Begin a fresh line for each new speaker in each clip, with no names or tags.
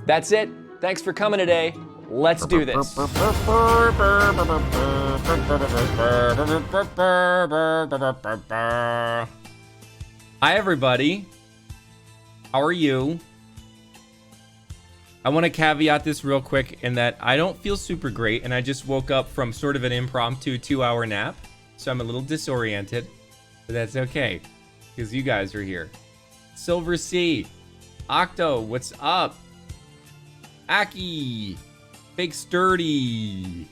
That's it. Thanks for coming today. Let's do this. Hi, everybody. How are you? I want to caveat this real quick in that I don't feel super great, and I just woke up from sort of an impromptu 2-hour nap, so I'm a little disoriented, but that's okay, because you guys are here. Silver Sea, Octo, what's up? Aki, Fake Sturdy.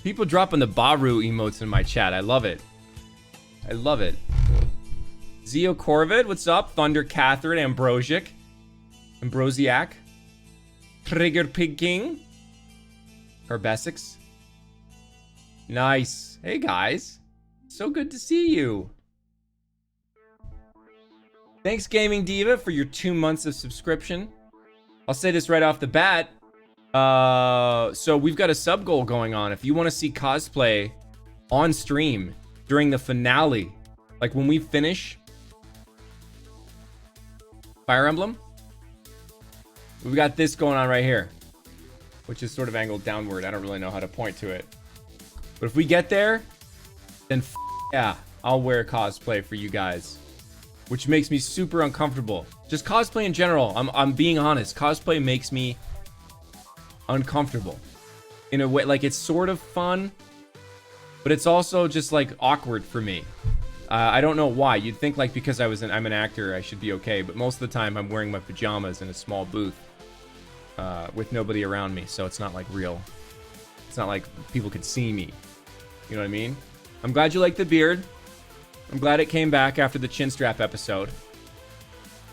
People dropping the Baru emotes in my chat. I love it. I love it. Zio Corvid, what's up? Thunder Catherine, Ambrosiak, Trigger Pig King, Herbesix. Nice. Hey guys, so good to see you. Thanks Gaming Diva for your 2 months of subscription. I'll say this right off the bat. So we've got a sub goal going on. If you want to see cosplay on stream during the finale, like when we finish Fire Emblem, we've got this going on right here, which is sort of angled downward. I don't really know how to point to it. But if we get there, then yeah, I'll wear cosplay for you guys, which makes me super uncomfortable. Just cosplay in general. I'm being honest. Cosplay makes me uncomfortable in a way. Like, it's sort of fun, but it's also just like awkward for me. I don't know why. You'd think like because I'm an actor, I should be okay, but most of the time I'm wearing my pajamas in a small booth with nobody around me, so it's not like real. It's not like people could see me. You know what I mean? I'm glad you like the beard. I'm glad it came back after the chin strap episode.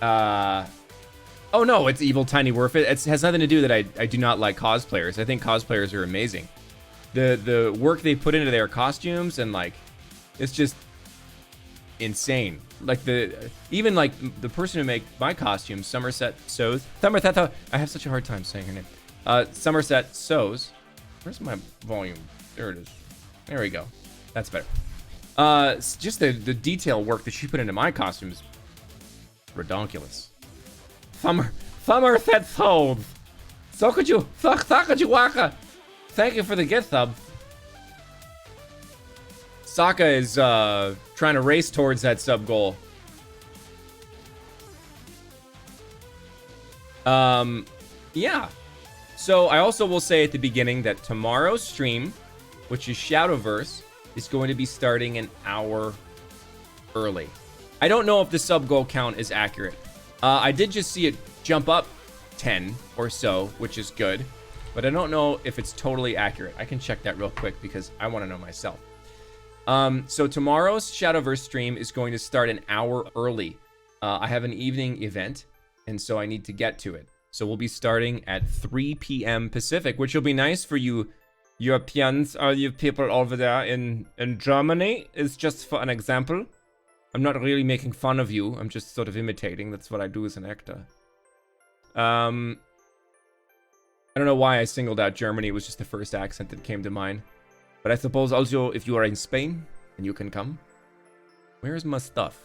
Oh no, it's Evil Tiny Worth It. It has nothing to do that I do not like cosplayers. I think cosplayers are amazing. The work they put into their costumes and like, it's just insane. Like even like the person who made my costumes, Somerset Sows. I have such a hard time saying her name. Somerset Sows. Where's my volume? There it is. There we go. That's better. Just the detail work that she put into my costumes, redonkulous. Somerset Sows. So could you waka. Thank you for the gift sub. Sokka is trying to race towards that sub goal. Yeah. So I also will say at the beginning that tomorrow's stream, which is Shadowverse, is going to be starting an hour early. I don't know if the sub goal count is accurate. I did just see it jump up 10 or so, which is good, but I don't know if it's totally accurate. I can check that real quick because I want to know myself. So tomorrow's Shadowverse stream is going to start an hour early. I have an evening event, and so I need to get to it. So we'll be starting at 3 p.m. Pacific, which will be nice for you Europeans or you people over there in Germany. It's just for an example. I'm not really making fun of you. I'm just sort of imitating. That's what I do as an actor. I don't know why I singled out Germany. It was just the first accent that came to mind. But I suppose also if you are in Spain, then you can come. Where's my stuff?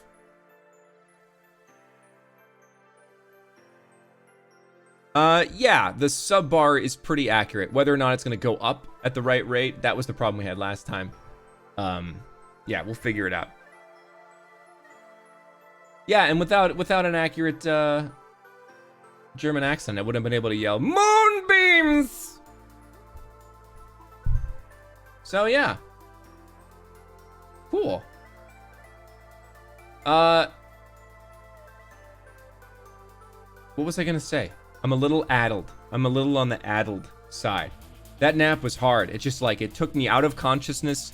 Yeah, the sub bar is pretty accurate. Whether or not it's going to go up at the right rate, that was the problem we had last time. Yeah, we'll figure it out. Yeah, and without an accurate German accent, I wouldn't have been able to yell moonbeams. So yeah, cool. What was I gonna say? I'm a little addled. I'm a little on the addled side. That nap was hard. It just like, it took me out of consciousness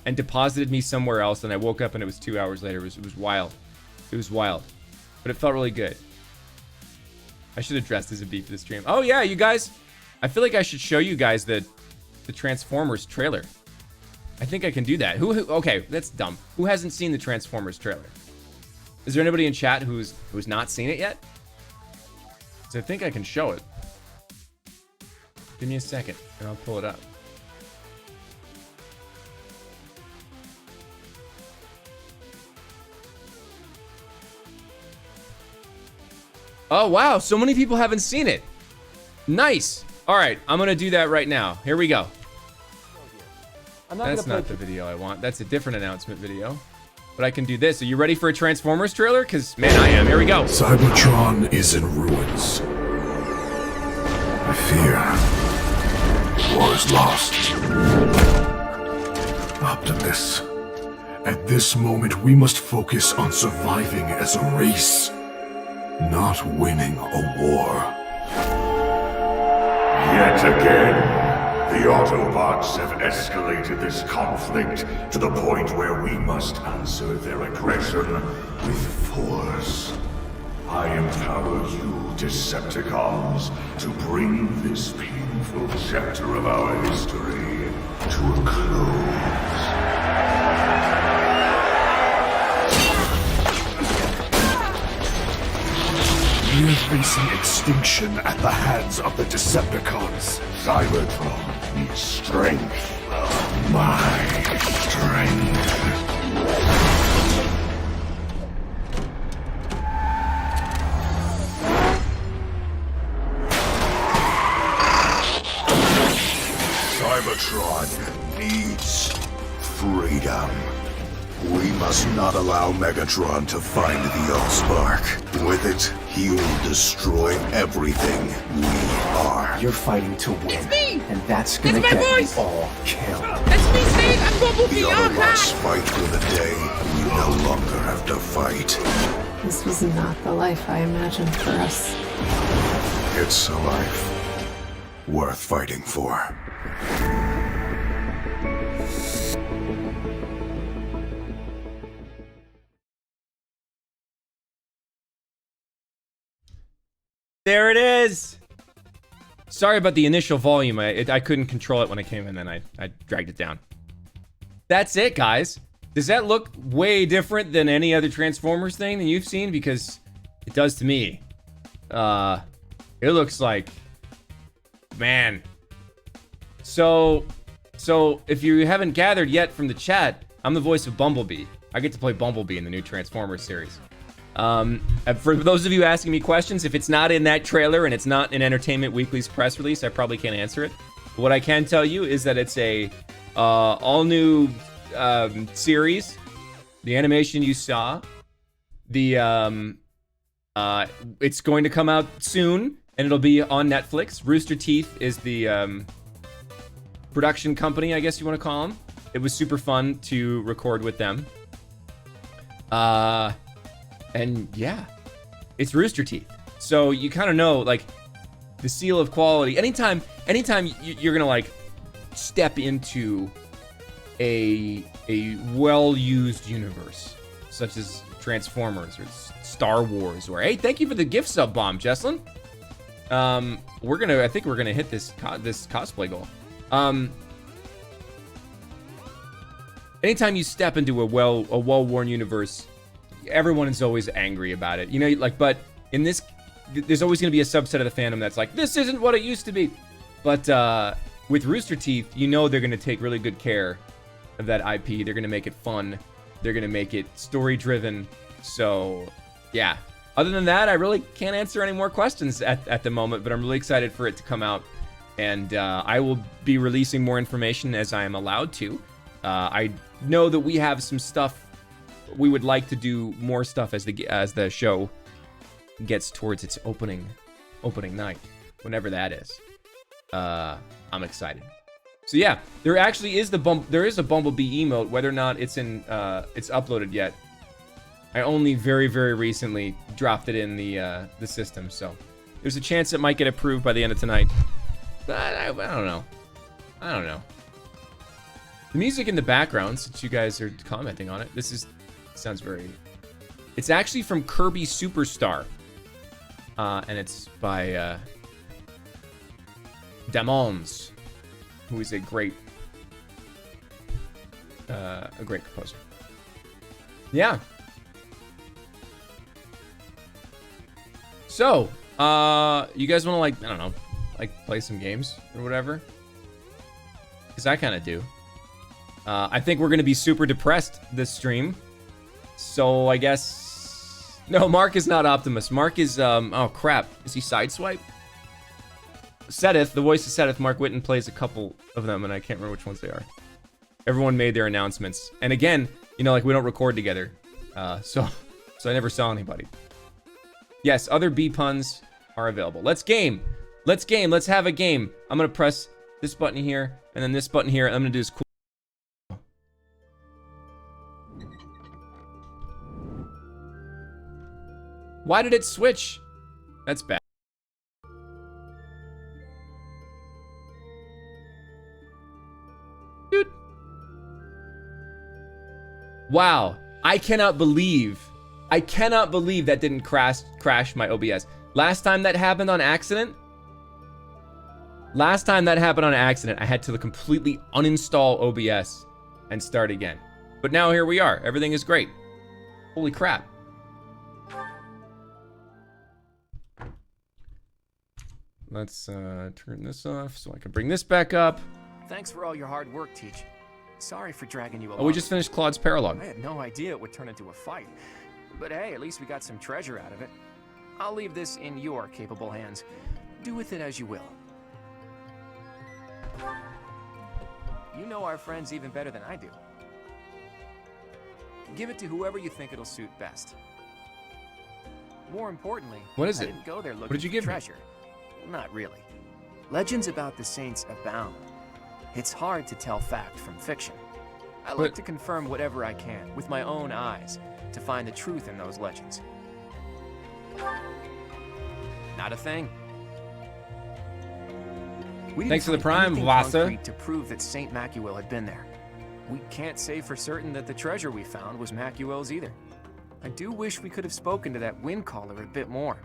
and deposited me somewhere else, and I woke up and it was 2 hours later. It was wild. It was wild, but it felt really good. I should have dressed as a bee for the stream. Oh yeah, you guys, I feel like I should show you guys the Transformers trailer. I think I can do that. Okay, that's dumb. Who hasn't seen the Transformers trailer? Is there anybody in chat who's not seen it yet? So I think I can show it. Give me a second and I'll pull it up. Oh wow, so many people haven't seen it. Nice. All right, I'm gonna do that right now. Here we go.
I'm not
That's
gonna
not the video I want. That's a different announcement video. But I can do this. Are you ready for a Transformers trailer? Because, man, I am. Here we go.
Cybertron is in ruins. I fear war is lost. Optimus, at this moment we must focus on surviving as a race, not winning a war.
Yet again, the Autobots have escalated this conflict to the point where we must answer their aggression with force. I empower you, Decepticons, to bring this painful chapter of our history to a close.
We are facing extinction at the hands of the Decepticons.
Cybertron needs strength. My strength. Cybertron needs freedom. We must not allow Megatron to find the Allspark. With it, he will destroy everything we are.
You're fighting to win.
It's me!
And that's gonna
It's my
get
voice!
you all killed.
That's me saying I'm Bumblebee.
The
Oh
Autobots
god!
fight for the day we no longer have to fight.
This was not the life I imagined for us.
It's a life worth fighting for.
There it is. Sorry about the initial volume. I couldn't control it when I came in, and I dragged it down. That's it, guys. Does that look way different than any other Transformers thing that you've seen? Because it does to me. It looks like, man. So if you haven't gathered yet from the chat, I'm the voice of Bumblebee. I get to play Bumblebee in the new Transformers series. For those of you asking me questions, if it's not in that trailer and it's not in Entertainment Weekly's press release, I probably can't answer it. But what I can tell you is that it's a all new series. The animation you saw, it's going to come out soon, and it'll be on Netflix. Rooster Teeth is the production company, I guess you want to call them. It was super fun to record with them. And yeah, it's Rooster Teeth. So you kind of know, like, the seal of quality. Anytime you're gonna like step into a well-used universe, such as Transformers or Star Wars, or hey, thank you for the gift sub bomb, Jesslyn. I think we're gonna hit this cosplay goal. Anytime you step into a well-worn universe, everyone is always angry about it, you know, like, but in this, there's always going to be a subset of the fandom that's like, this isn't what it used to be. But with Rooster Teeth, you know, they're going to take really good care of that IP. They're going to make it fun. They're going to make it story driven. So yeah, other than that, I really can't answer any more questions at the moment, but I'm really excited for it to come out, and I will be releasing more information as I am allowed to. I know that we have some stuff. We would like to do more stuff as the show gets towards its opening night, whenever that is. I'm excited. So yeah, there actually is there is a Bumblebee emote, whether or not it's it's uploaded yet. I only very, very recently dropped it in the system, so there's a chance it might get approved by the end of tonight. But I don't know. I don't know. The music in the background, since you guys are commenting on it, sounds very... It's actually from Kirby Superstar. And it's by Damons, who is a great composer. Yeah. So, you guys want to, like, I don't know, like, play some games or whatever? Because I kind of do. I think we're going to be super depressed this stream. So, I guess... No, Mark is not Optimus. Mark is, oh, crap. Is he Sideswipe? Seth, the voice of Seth, Mark Whitten plays a couple of them, and I can't remember which ones they are. Everyone made their announcements. And again, you know, like, we don't record together. So I never saw anybody. Yes, other B puns are available. Let's game. Let's game. Let's have a game. I'm going to press this button here, and then this button here. I'm going to do this cool. Why did it switch? That's bad. Dude. Wow. I cannot believe that didn't crash my OBS. Last time that happened on accident, I had to completely uninstall OBS and start again. But now here we are. Everything is great. Holy crap. Let's turn this off so I can bring this back up.
Thanks for all your hard work, Teach. Sorry for dragging you along.
Oh, we just finished Claude's paralogue.
I had no idea it would turn into a fight. But hey, at least we got some treasure out of it. I'll leave this in your capable hands. Do with it as you will. You know our friends even better than I do. Give it to whoever you think it'll suit best. More importantly,
what is
I
it?
didn't go there looking
What did you give
for treasure. Not really. Legends about the saints abound. It's hard to tell fact from fiction. I like to confirm whatever I can with my own eyes to find the truth in those legends. Not a thing. We didn't
Thanks for the
find
prime,
anything
Vasa.
concrete to prove that Saint Macuel had been there. We can't say for certain that the treasure we found was Macuel's either. I do wish we could have spoken to that wind caller a bit more.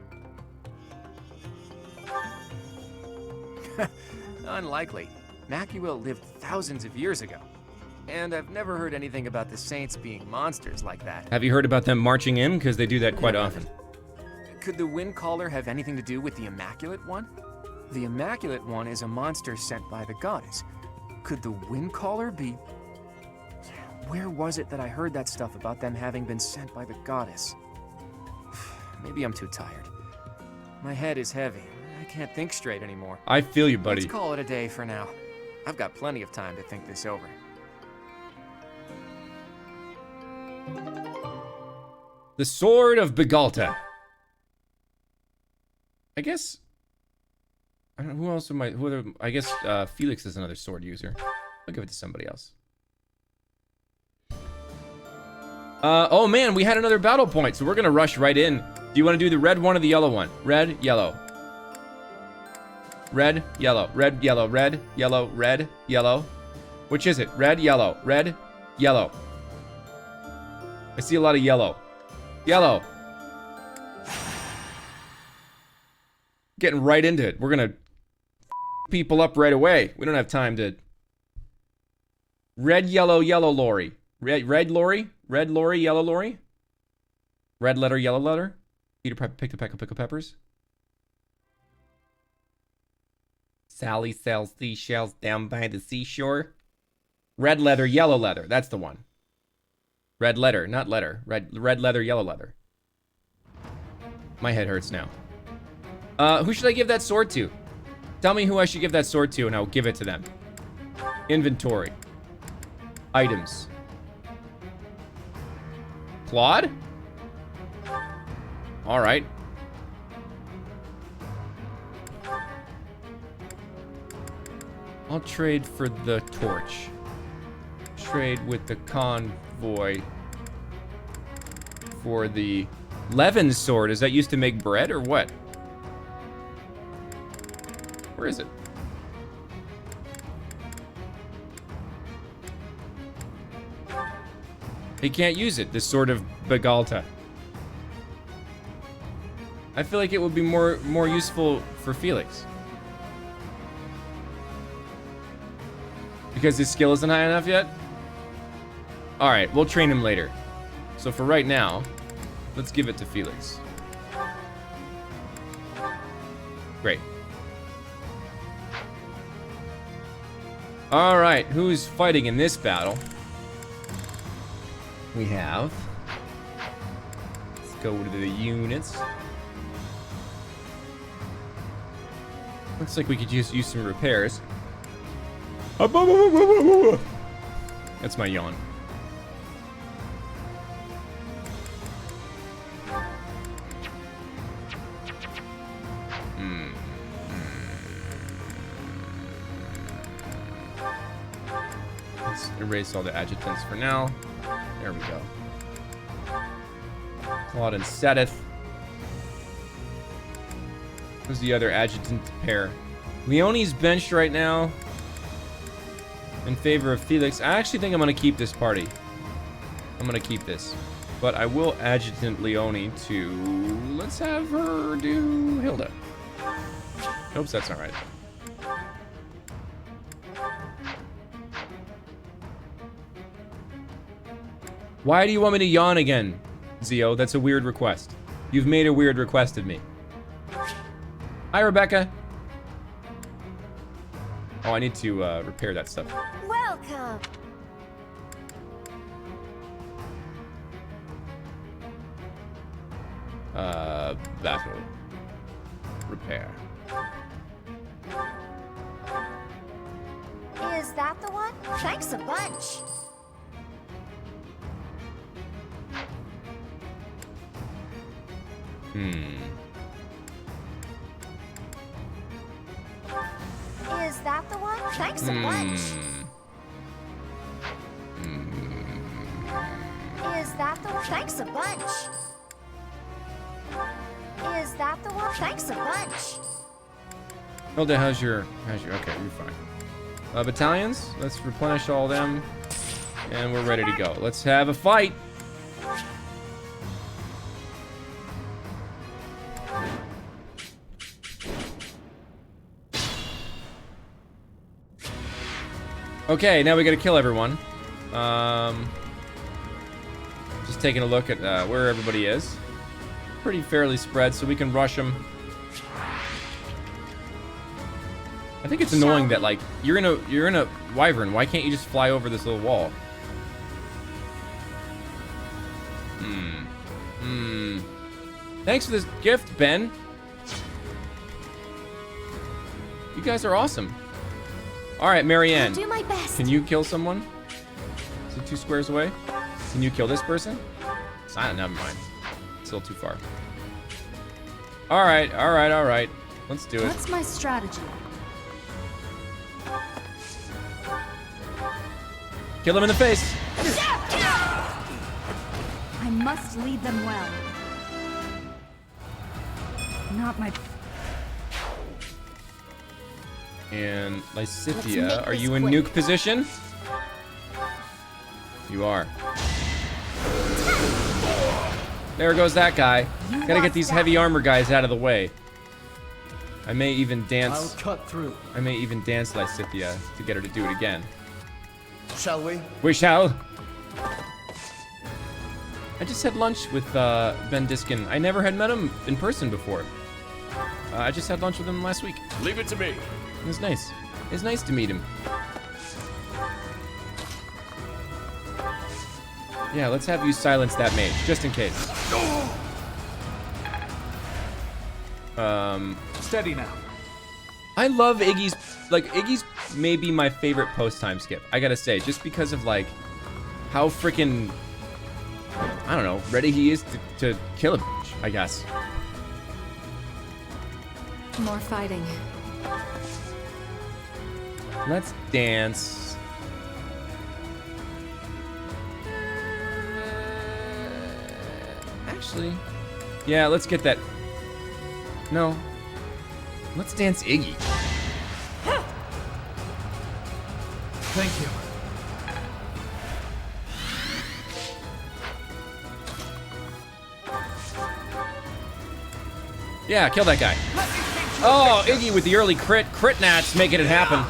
Unlikely. Macuel lived thousands of years ago. And I've never heard anything about the saints being monsters like that.
Have you heard about them marching in? Because they do that quite often.
Could the wind caller have anything to do with the Immaculate One? The Immaculate One is a monster sent by the goddess. Could the wind caller be... Where was it that I heard that stuff about them having been sent by the goddess? Maybe I'm too tired. My head is heavy. I can't think straight anymore.
I feel you, buddy.
Let's call it a day for now. I've got plenty of time to think this over.
The Sword of Begalta. I guess... I don't know, who else am I... I guess Felix is another sword user. I'll give it to somebody else. Oh man, we had another battle point, so we're gonna rush right in. Do you want to do the red one or the yellow one? Red, yellow. Red, yellow, red, yellow, red, yellow, red, yellow. Which is it? Red, yellow, red, yellow. I see a lot of yellow. Yellow. Getting right into it. We're gonna people up right away. We don't have time to... Red, yellow, yellow lorry. Red lorry? Red lorry, yellow lorry? Red letter, yellow letter? Peter picked a peck of pickled peppers. Sally sells seashells down by the seashore. Red leather, yellow leather. That's the one. Red letter, not letter. Red leather, yellow leather. My head hurts now. Who should I give that sword to? Tell me who I should give that sword to and I'll give it to them. Inventory. Items. Claude? All right. I'll trade for the torch. Trade with the convoy for the Levin's sword. Is that used to make bread or what? Where is it? He can't use it, this Sword of Begalta. I feel like it would be more useful for Felix. Because his skill isn't high enough yet? Alright, we'll train him later. So for right now, let's give it to Felix. Great. Alright, who's fighting in this battle? We have... Let's go to the units. Looks like we could just use some repairs. That's my yawn. Let's erase all the adjutants for now. There we go. Claude and Sedith. Who's the other adjutant pair? Leonie's benched right now in favor of Felix. I actually think I'm going to keep this party. I'm going to keep this. But I will adjutant Leonie to... Let's have her do Hilda. Oops, that's not right. Why do you want me to yawn again, Zio? That's a weird request. You've made a weird request of me. Hi, Rebecca. Oh, I need to repair that stuff.
Welcome.
Battle. Repair.
Is that the one? Thanks a bunch. Is that the one? Thanks a bunch. Is that the one? Thanks a bunch. Is that the one? Thanks a bunch.
Hilda, how's your, okay, you're fine. Battalions, let's replenish all them. And we're ready to go. Let's have a fight. Okay, now we gotta kill everyone. Just taking a look at where everybody is. Pretty fairly spread, so we can rush them. I think it's annoying that like you're in a wyvern. Why can't you just fly over this little wall? Thanks for this gift, Ben. You guys are awesome. All right, Marianne.
I'll do my best.
Can you kill someone? Is it 2 squares away? Can you kill this person? Silent, never mind. Still too far. All right. Let's do it.
What's my strategy?
Kill him in the face.
I must lead them well. Not my...
And
Let's
Lysithia,
make
are
this
you in
quick.
nuke position? You are. There goes that guy. Gotta get these heavy armor guys out of the way. I may even dance.
I'll cut through.
I may even dance Lysithia to get her to do it again.
Shall we?
We shall. I just had lunch with Ben Diskin. I never had met him in person before. I just had lunch with him last week.
Leave it to me.
It was nice. It's nice to meet him. Yeah, let's have you silence that mage, just in case.
Steady now.
I love Iggy's, like, Iggy's maybe my favorite post-time skip. I gotta say, just because of, like, how freaking, I don't know, ready he is to kill a bitch, I guess.
More fighting.
Let's dance. Actually, yeah, let's get that. No. Let's dance Iggy.
Thank you.
Yeah, kill that guy. Oh, Iggy with the early crit nats making it happen.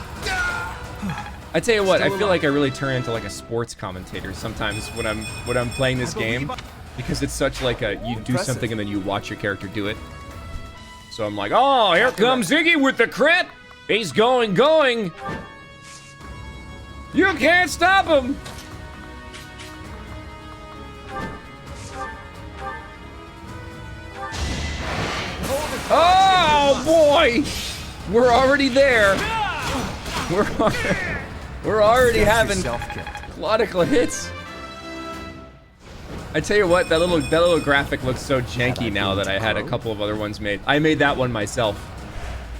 I tell you what, I feel like I really turn into like a sports commentator sometimes when I'm playing this game, because it's such like a you do something and then you watch your character do it. So I'm like, oh, here comes Iggy with the crit. He's going. You can't stop him. Oh boy! We're already there. We're already
Get
having
yourself killed.
claudical hits. I tell you what, that little graphic looks so janky now that I had a couple of other ones made. I made that one myself,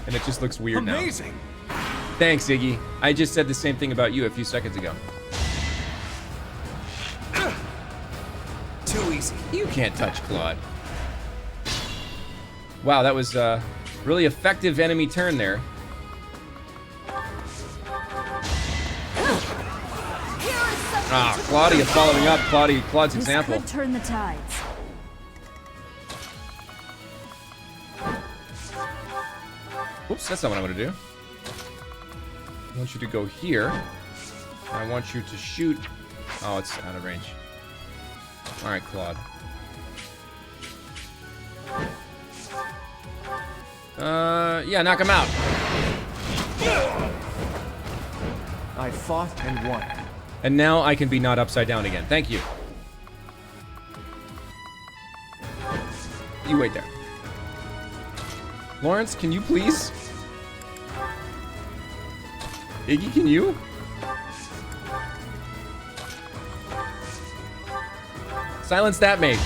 and it just looks weird now.
Amazing.
Thanks, Iggy. I just said the same thing about you a few seconds ago.
Too easy.
You can't touch Claude. Wow, that was a really effective enemy turn there. Ah, Claudia following up Claude's example.
Could turn the tides.
Oops, that's not what I want to do. I want you to go here. I want you to shoot. Oh, it's out of range. All right, Claude. Yeah, knock him out.
I fought and won.
And now I can be not upside down again. Thank you. You wait there. Lawrence, can you please? Iggy, can you? Silence that mage.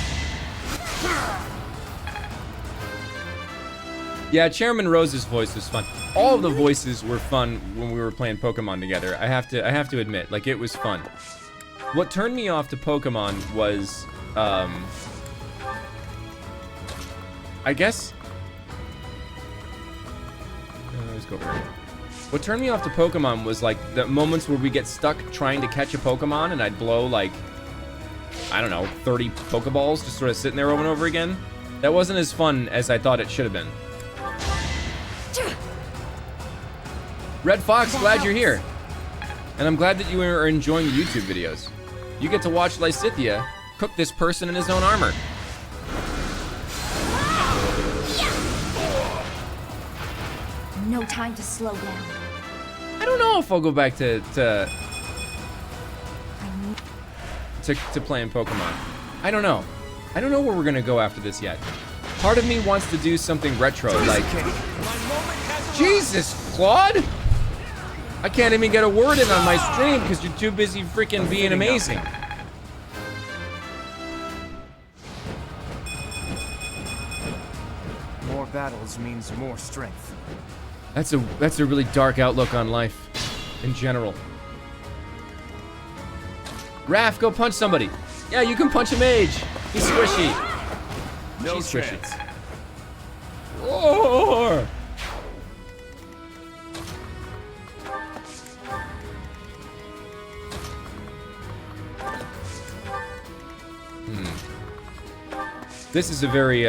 Yeah, Chairman Rose's voice was fun. All of the voices were fun when we were playing Pokemon together. I have to admit, like, it was fun. What turned me off to Pokemon was, I guess. Let's go over here. What turned me off to Pokemon was like the moments where we get stuck trying to catch a Pokemon, and I'd blow like, I don't know, 30 Pokeballs just sort of sitting there over and over again. That wasn't as fun as I thought it should have been. Red Fox, glad you're here. And I'm glad that you are enjoying the YouTube videos. You get to watch Lysithea cook this person in his own armor.
No time to slow down.
I don't know if I'll go back to playing Pokemon. I don't know. I don't know where we're gonna go after this yet. Part of me wants to do something retro, like... Jesus, Claude! I can't even get a word in on my stream because you're too busy freaking being amazing.
More battles means more strength.
That's a really dark outlook on life, in general. Raph, go punch somebody. Yeah, you can punch a mage. He's squishy.
No
She's squishy.
chance.
Roar! This is a very,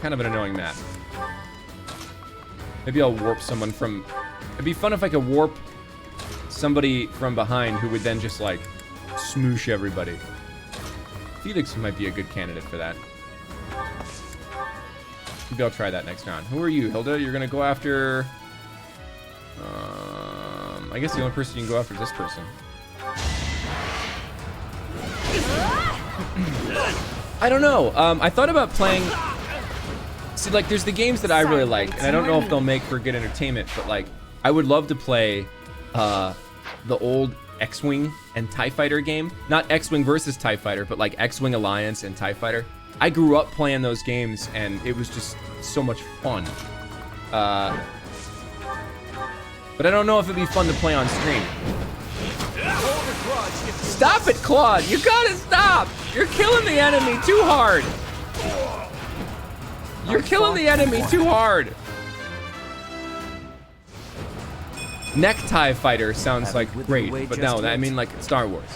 kind of an annoying map. Maybe I'll warp someone from... It'd be fun if I could warp somebody from behind who would then just, like, smoosh everybody. Felix might be a good candidate for that. Maybe I'll try that next round. Who are you, Hilda? You're gonna go after... I guess the only person you can go after is this person. I don't know. I thought about playing... See, like, there's the games that I really like, and I don't know if they'll make for good entertainment, but, like, I would love to play the old X-Wing and TIE Fighter game. Not X-Wing versus TIE Fighter, but, like, X-Wing Alliance and TIE Fighter. I grew up playing those games, and it was just so much fun. But I don't know if it'd be fun to play on stream. Stop it, Claude! You gotta stop! You're killing the enemy too hard! You're killing the enemy too hard! Necktie Fighter sounds like great, but no, I mean like Star Wars.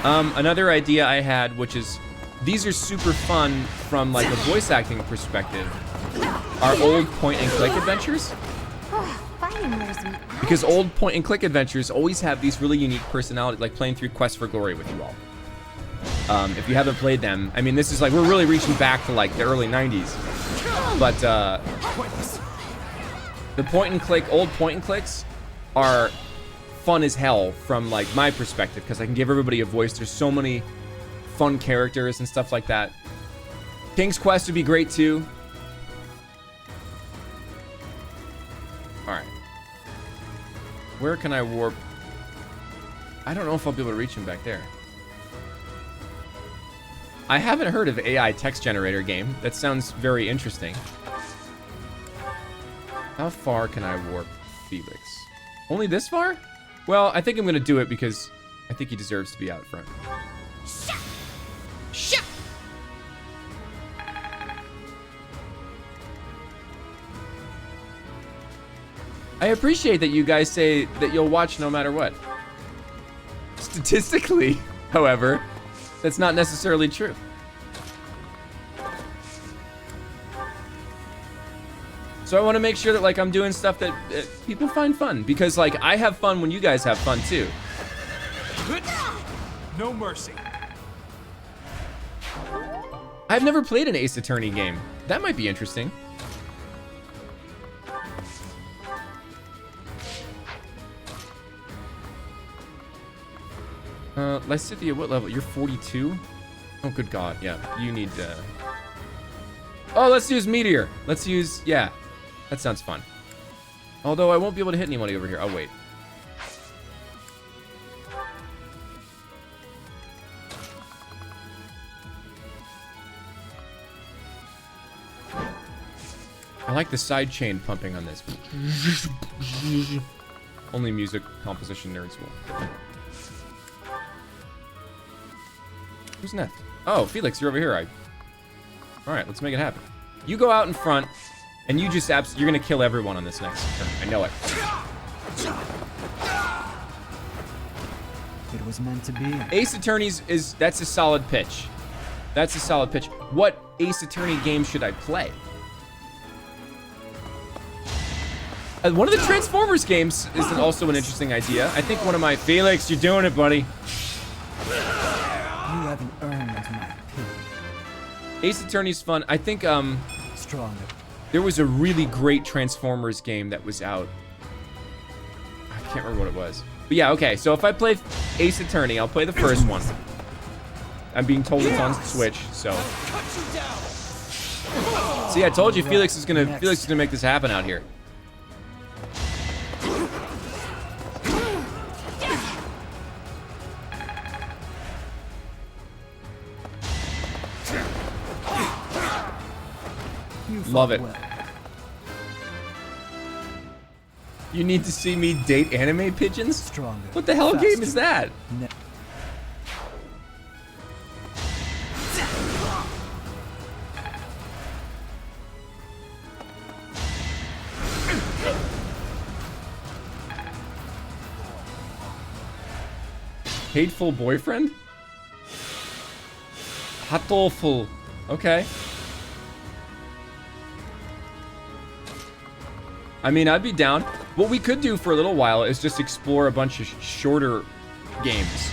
Another idea I had, which is, these are super fun from like a voice acting perspective, are old point-and-click adventures. Because old point-and-click adventures always have these really unique personalities, like playing through Quest for Glory with you all. If you haven't played them, I mean, this is like, we're really reaching back to like the early 90s. But the point-and-click, old point-and-clicks are fun as hell from like my perspective, because I can give everybody a voice. There's so many fun characters and stuff like that. King's Quest would be great too. All right. Where can I warp? I don't know if I'll be able to reach him back there. I haven't heard of AI text generator game. That sounds very interesting. How far can I warp Felix? Only this far? Well, I think I'm gonna do it because I think he deserves to be out front. I appreciate that you guys say that you'll watch no matter what. Statistically, however, that's not necessarily true. So I want to make sure that like I'm doing stuff that people find fun, because like I have fun when you guys have fun too.
No mercy.
I've never played an Ace Attorney game. That might be interesting. Lysithia, what level? You're 42? Oh, good God. Yeah, you need Oh, let's use Meteor. Let's use, yeah. That sounds fun. Although I won't be able to hit anybody over here. Oh, wait. I like the side chain pumping on this. Only music composition nerds will. Who's next? Oh, Felix, you're over here. All right, let's make it happen. You go out in front, and you just you're gonna kill everyone on this next turn. I know it.
It was meant to be.
Ace Attorneys that's a solid pitch. That's a solid pitch. What Ace Attorney game should I play? One of the Transformers games is also an interesting idea. I think one of my Felix, you're doing it, buddy.
You haven't earned my pity.
Ace Attorney's fun. I think
Stronger.
there was a really great Transformers game that was out. I can't remember what it was. But yeah, okay. So if I play Ace Attorney, I'll play the first one. I'm being told it's on Switch, so. See, I told you Felix is gonna make this happen out here. Love it.
Well.
You need to see me date anime pigeons?
Stronger.
What the hell
faster.
game is that?
Ne-
Hateful boyfriend? Hatoful. Okay. I mean, I'd be down. What we could do for a little while is just explore a bunch of shorter games.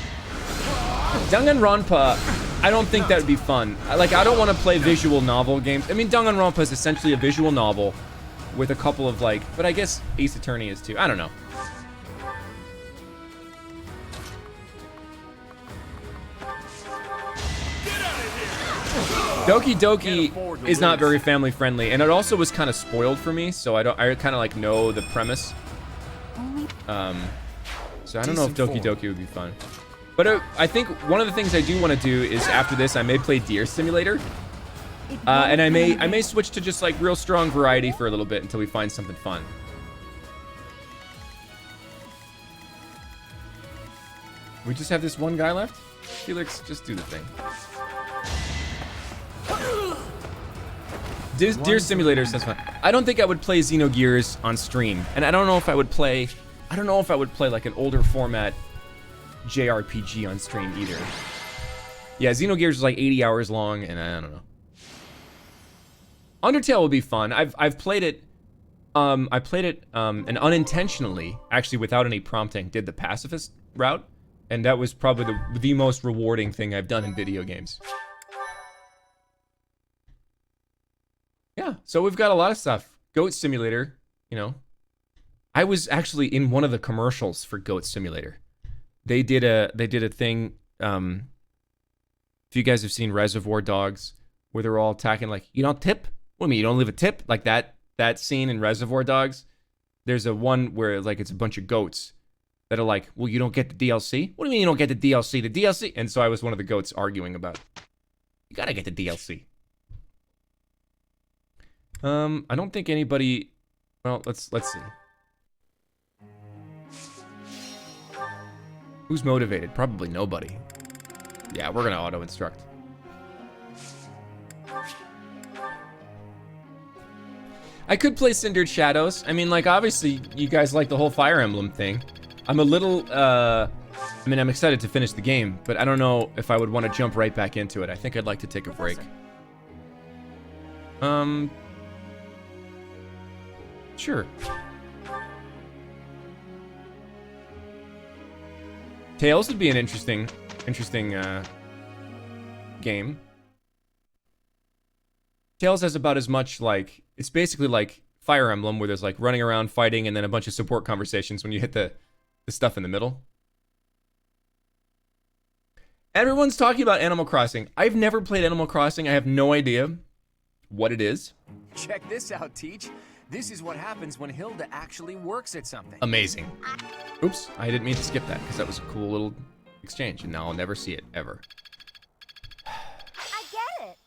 Danganronpa, I don't think that would be fun. I don't want to play visual novel games. I mean, Danganronpa is essentially a visual novel with a couple of but I guess Ace Attorney is too. I don't know. Doki Doki is not very family friendly, and it also was kind of spoiled for me, so I kind of know the premise. So I don't know if Doki Doki would be fun. But I think one of the things I do want to do is after this I may play Deer Simulator, and I may switch to just real strong variety for a little bit until we find something fun. We just have this one guy left? Felix, just do the thing. Deer Simulator sounds fun. I don't think I would play Xenogears on stream, and I don't know if I would play like an older format JRPG on stream either. Yeah, Xenogears is 80 hours long, and I don't know. Undertale will be fun. I've played it. I played it and unintentionally, actually without any prompting, did the pacifist route, and that was probably the most rewarding thing I've done in video games. Yeah, so we've got a lot of stuff. Goat Simulator, I was actually in one of the commercials for Goat Simulator. They did a thing. If you guys have seen Reservoir Dogs, where they're all attacking you don't tip? What do you mean, you don't leave a tip? Like that scene in Reservoir Dogs. there's a one where like it's a bunch of goats that are like, well, you don't get the DLC? What do you mean you don't get the DLC? The DLC? And so I was one of the goats arguing about, you gotta get the DLC. I don't think anybody, well, let's see. Who's motivated? Probably nobody. Yeah, we're gonna auto-instruct. I could play Cindered Shadows. I mean, like, obviously, you guys like the whole Fire Emblem thing. I'm a little, I mean, I'm excited to finish the game, but I don't know if I would want to jump right back into it. I think I'd like to take a break. Sure. Tails would be an interesting game. Tails has about as much, like, it's basically like Fire Emblem, where there's like running around fighting and then a bunch of support conversations when you hit the stuff in the middle. Everyone's talking about Animal Crossing. I've never played Animal Crossing. I have no idea what it is.
Check this out, Teach. This is what happens when Hilda actually works at something.
Amazing. Oops, I didn't mean to skip that because that was a cool little exchange, and now I'll never see it ever.
I get it.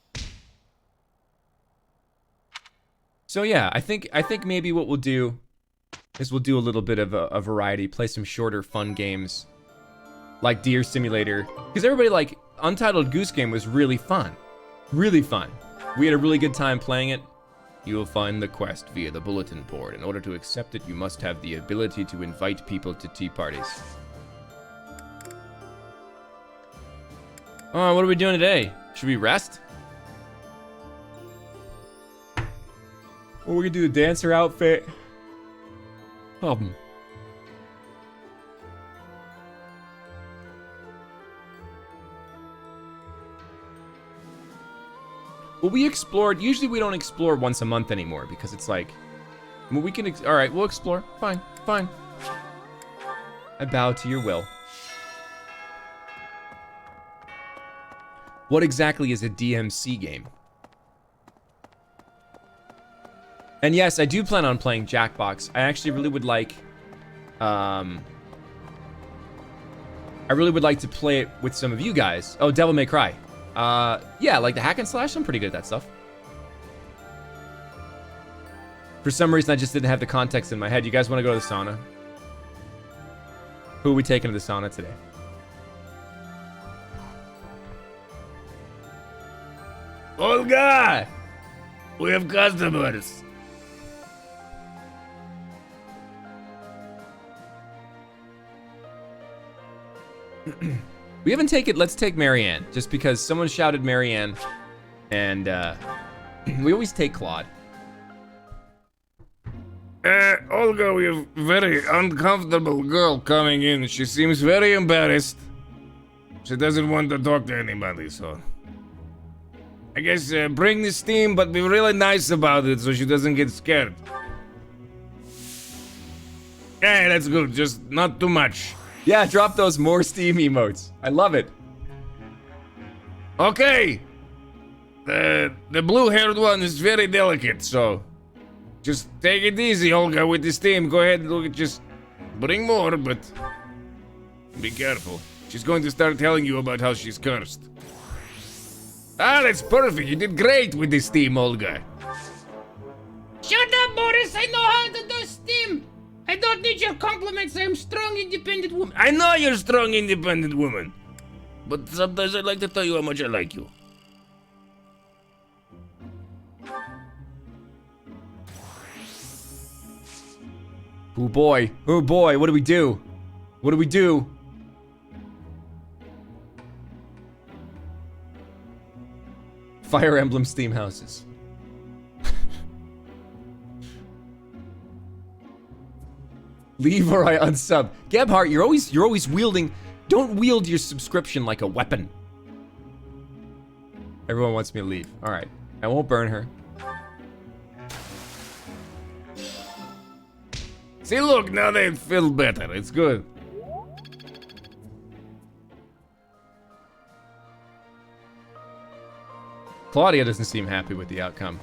So yeah, I think maybe what we'll do is we'll do a little bit of a variety, play some shorter, fun games, like Deer Simulator, because everybody like Untitled Goose Game was really fun, really fun. We had a really good time playing it. You will find the quest via the bulletin board. In order to accept it, you must have the ability to invite people to tea parties. Oh, what are we doing today? Should we rest? Or we could do the dancer outfit. Well, we explored. Usually we don't explore once a month anymore because it's like, well, we can. All right, we'll explore. Fine, fine. I bow to your will. What exactly is a DMC game? And yes, I do plan on playing Jackbox. I actually really would like, I really would like to play it with some of you guys. Oh, Devil May Cry. Yeah, like the hack and slash, I'm pretty good at that stuff. For some reason, I just didn't have the context in my head. You guys want to go to the sauna? Who are we taking to the sauna today? Olga! We have customers. We haven't taken, let's take Marianne, just because someone shouted Marianne, and we always take Claude. Olga, we have a very uncomfortable girl coming in. She seems very embarrassed. She doesn't want to talk to anybody, so... I guess bring the steam, but be really nice about it so she doesn't get scared. Yeah, that's good, just not too much. Yeah, drop those more Steam emotes. I love it. Okay. The blue-haired one is very delicate, so just take it easy, Olga, with the Steam. Go ahead and just bring more, but be careful. She's going to start telling you about how she's cursed. Ah, that's perfect. You did great with the Steam, Olga.
Shut up, Boris. I know how to do Steam. I don't need your compliments. I'm a strong, independent woman.
I know you're a strong, independent woman. But sometimes I'd like to tell you how much I like you. Oh boy, what do we do? What do we do? Fire Emblem Steam houses. Leave or I unsub. Gebhardt, you're always wielding. Don't wield your subscription like a weapon. Everyone wants me to leave. All right, I won't burn her. See, look, now they feel better. It's good. Claudia doesn't seem happy with the outcome.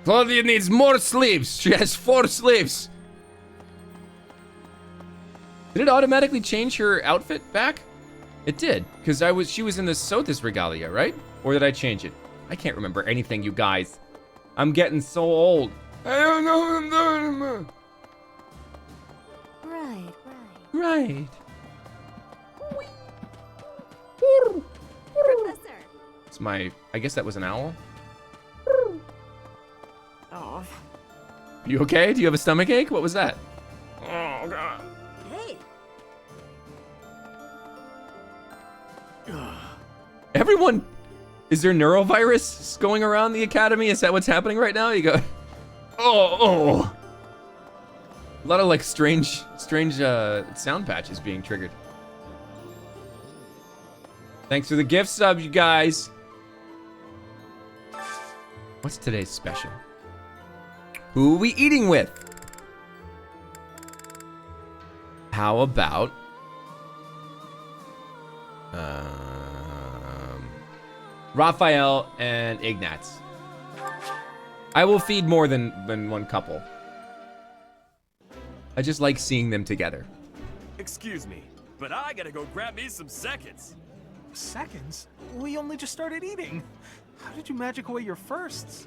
Claudia needs more sleeves. She has 4 sleeves. Did it automatically change her outfit back? It did, because she was in the Sothis regalia, right? Or did I change it? I can't remember anything, you guys. I'm getting so old. I don't know what I'm doing anymore. Right.
Professor.
It's my, I guess that was an owl.
Oh.
You okay? Do you have a stomach ache? What was that? Oh, God.
Hey.
Everyone, is there neurovirus going around the academy? Is that what's happening right now? You go, oh. A lot of like strange sound patches being triggered. Thanks for the gift sub, you guys. What's today's special? Who are we eating with? How about Raphael and Ignatz. I will feed more than one couple. I just like seeing them together.
Excuse me, but I gotta go grab me some seconds.
Seconds? We only just started eating. How did you magic away your firsts?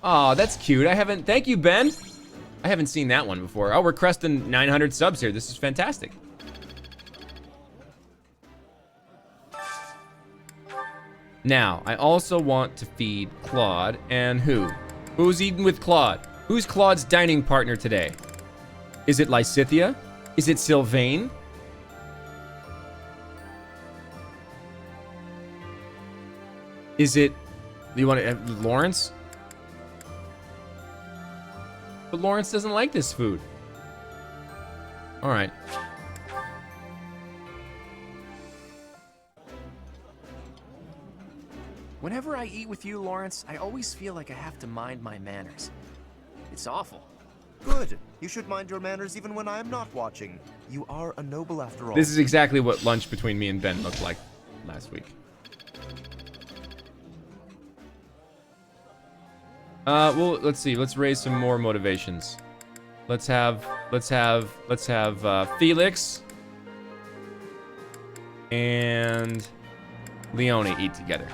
Oh, that's cute. Thank you, Ben. I haven't seen that one before. Oh, we're cresting 900 subs here. This is fantastic. Now, I also want to feed Claude and who? Who's eating with Claude? Who's Claude's dining partner today? Is it Lysithia? Is it Sylvain? Is it, you want to have Lawrence? But Lawrence doesn't like this food. All right.
Whenever I eat with you, Lawrence, I always feel like I have to mind my manners. It's awful.
Good. You should mind your manners even when I am not watching. You are a noble after all.
This is exactly what lunch between me and Ben looked like last week. Well, let's see. Let's raise some more motivations. Let's have Felix and Leone eat together.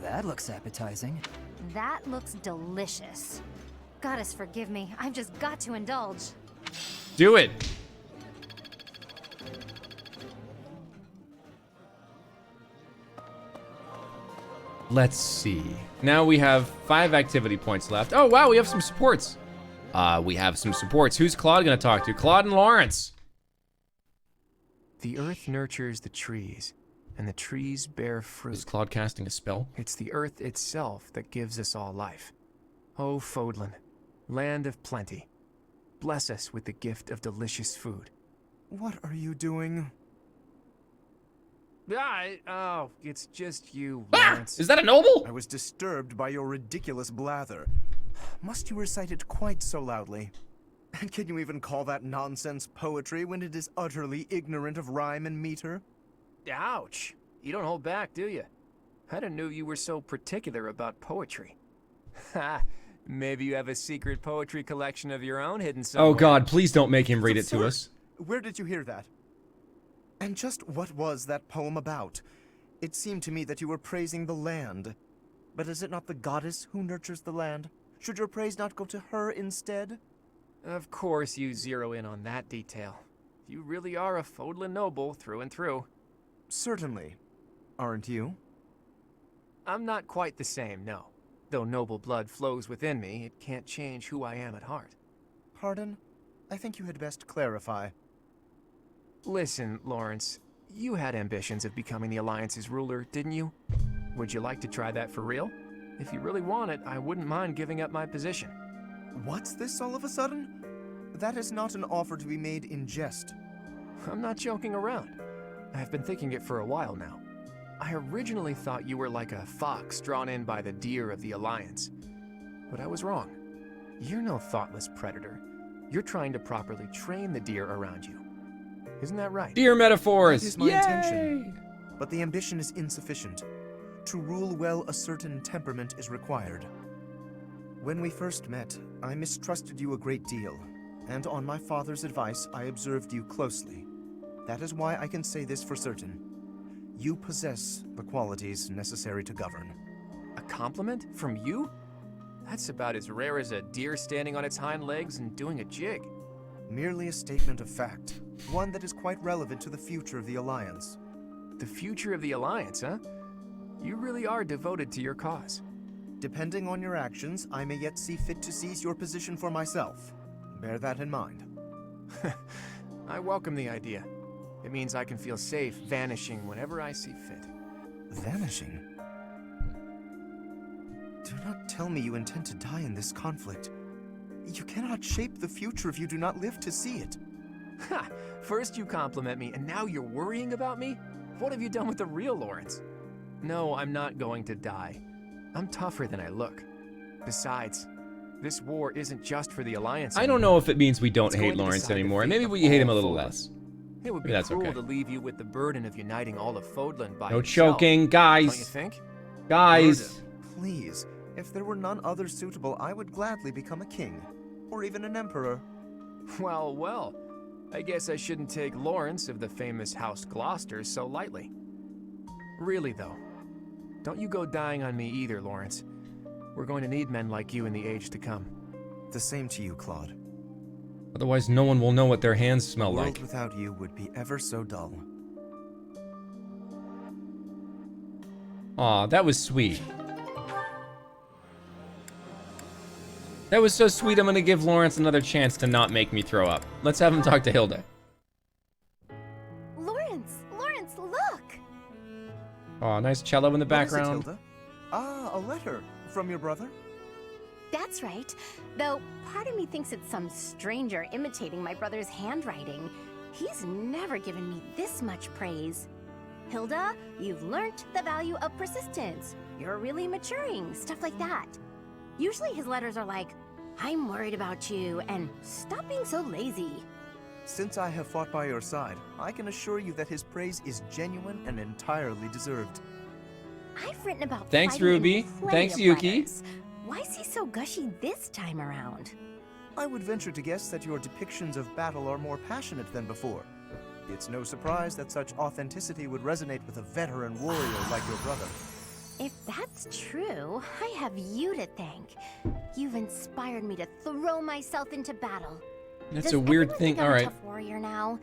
That looks appetizing.
That looks delicious. Goddess forgive me, I've just got to indulge.
Do it. Let's see. Now we have 5 activity points left. Oh, wow, we have some supports. Who's Claude gonna talk to? Claude and Lawrence.
The earth nurtures the trees, and the trees bear fruit.
Is Claude casting a spell?
It's the earth itself that gives us all life. Oh, Fodlan, land of plenty, bless us with the gift of delicious food.
What are you doing?
Oh, it's just you, Lawrence.
Is that a noble?
I was disturbed by your ridiculous blather. Must you recite it quite so loudly? And can you even call that nonsense poetry when it is utterly ignorant of rhyme and meter?
Ouch. You don't hold back, do you? I didn't know you were so particular about poetry. Ha! Maybe you have a secret poetry collection of your own hidden somewhere.
Oh God, please don't make him read it to us.
Where did you hear that? And just what was that poem about? It seemed to me that you were praising the land. But is it not the goddess who nurtures the land? Should your praise not go to her instead?
Of course you zero in on that detail. You really are a Fodlan noble through and through.
Certainly. Aren't you?
I'm not quite the same, no. Though noble blood flows within me, it can't change who I am at heart.
Pardon? I think you had best clarify.
Listen, Lawrence, you had ambitions of becoming the Alliance's ruler, didn't you? Would you like to try that for real? If you really want it, I wouldn't mind giving up my position.
What's this all of a sudden? That is not an offer to be made in jest.
I'm not joking around. I've been thinking it for a while now. I originally thought you were like a fox drawn in by the deer of the Alliance. But I was wrong. You're no thoughtless predator. You're trying to properly train the deer around you. Isn't that right?
Deer metaphors.
That is my intention. but the ambition is insufficient. To rule well, a certain temperament is required. When we first met, I mistrusted you a great deal, and on my father's advice, I observed you closely. That is why I can say this for certain. You possess the qualities necessary to govern.
A compliment? From you? That's about as rare as a deer standing on its hind legs and doing a jig.
Merely a statement of fact, one that is quite relevant to the future of the Alliance.
The future of the Alliance, huh? You really are devoted to your cause.
Depending on your actions, I may yet see fit to seize your position for myself. Bear that in mind.
I welcome the idea. It means I can feel safe vanishing whenever I see fit.
Vanishing? Do not tell me you intend to die in this conflict. You cannot shape the future if you do not live to see it.
Ha! First you compliment me, and now you're worrying about me? What have you done with the real Lawrence? No, I'm not going to die. I'm tougher than I look. Besides, this war isn't just for the Alliance
I
anymore.
don't know if it means we don't
It's
hate
going to
Lawrence
decide the
anymore.
fate
Maybe
of
we hate him a
all
little
Fodlan.
less.
It would be
Maybe that's
cruel
okay.
to leave you with the burden of uniting all of Fodlan by
No
himself.
choking, guys.
Don't you think?
Guys.
Please, if there were none other suitable, I would gladly become a king. Or even an emperor.
Well, well. I guess I shouldn't take Lawrence of the famous House Gloucester so lightly. Really, though. Don't you go dying on me either, Lawrence. We're going to need men like you in the age to come.
The same to you, Claude.
Otherwise, no one will know what their hands
A
smell
world
like.
without you would be ever so dull.
Aw, that was sweet. That was so sweet, I'm gonna give Lawrence another chance to not make me throw up. Let's have him talk to Hilda.
Lawrence, look!
Aw, nice cello in the
What is it,
background.
Hilda? Ah, a letter. From your brother?
That's right. Though part of me thinks it's some stranger imitating my brother's handwriting. He's never given me this much praise. Hilda, you've learnt the value of persistence. You're really maturing, stuff like that. Usually his letters are like, I'm worried about you, and stop being so lazy.
Since I have fought by your side, I can assure you that his praise is genuine and entirely deserved.
I've written about
Thanks,
fighting in
Ruby.
plenty
Thanks,
of
Yuki.
letters. Why is he so gushy this time around?
I would venture to guess that your depictions of battle are more passionate than before. It's no surprise that such authenticity would resonate with a veteran warrior like your brother.
If that's true, I have you to thank. You've inspired me to throw myself into battle.
That's
Does
a weird
everyone
thing.
think I'm
All
a
right.
tough warrior now?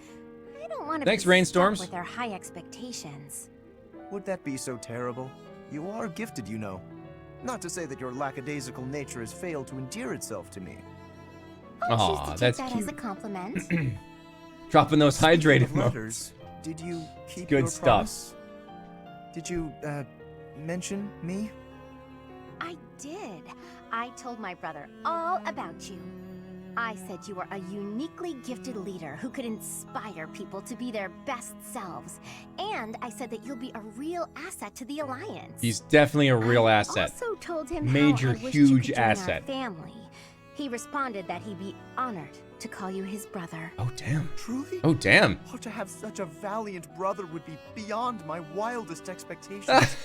I don't want to
Thanks,
be
Rainstorms.
stuck with their high expectations.
Would that be so terrible? You are gifted, you know. Not to say that your lackadaisical nature has failed to endear itself to me.
I'll choose
Aw,
to take
that's
that
cute.
as a compliment.
Dropping those
Speaking
hydrated
of
modes.
letters, did you keep
good
your
stuff.
promise? Did you, mention me?
I did. I told my brother all about you. I said you were a uniquely gifted leader who could inspire people to be their best selves. And I said that you'll be a real asset to the Alliance.
He's definitely a real
I
asset.
also told him
Major,
how I wished you
huge
could join
asset.
Our family. He responded that he'd be honored to call you his brother.
Oh, damn.
Truly?
Oh, damn.
Oh, to have such a valiant brother would be beyond my wildest expectations.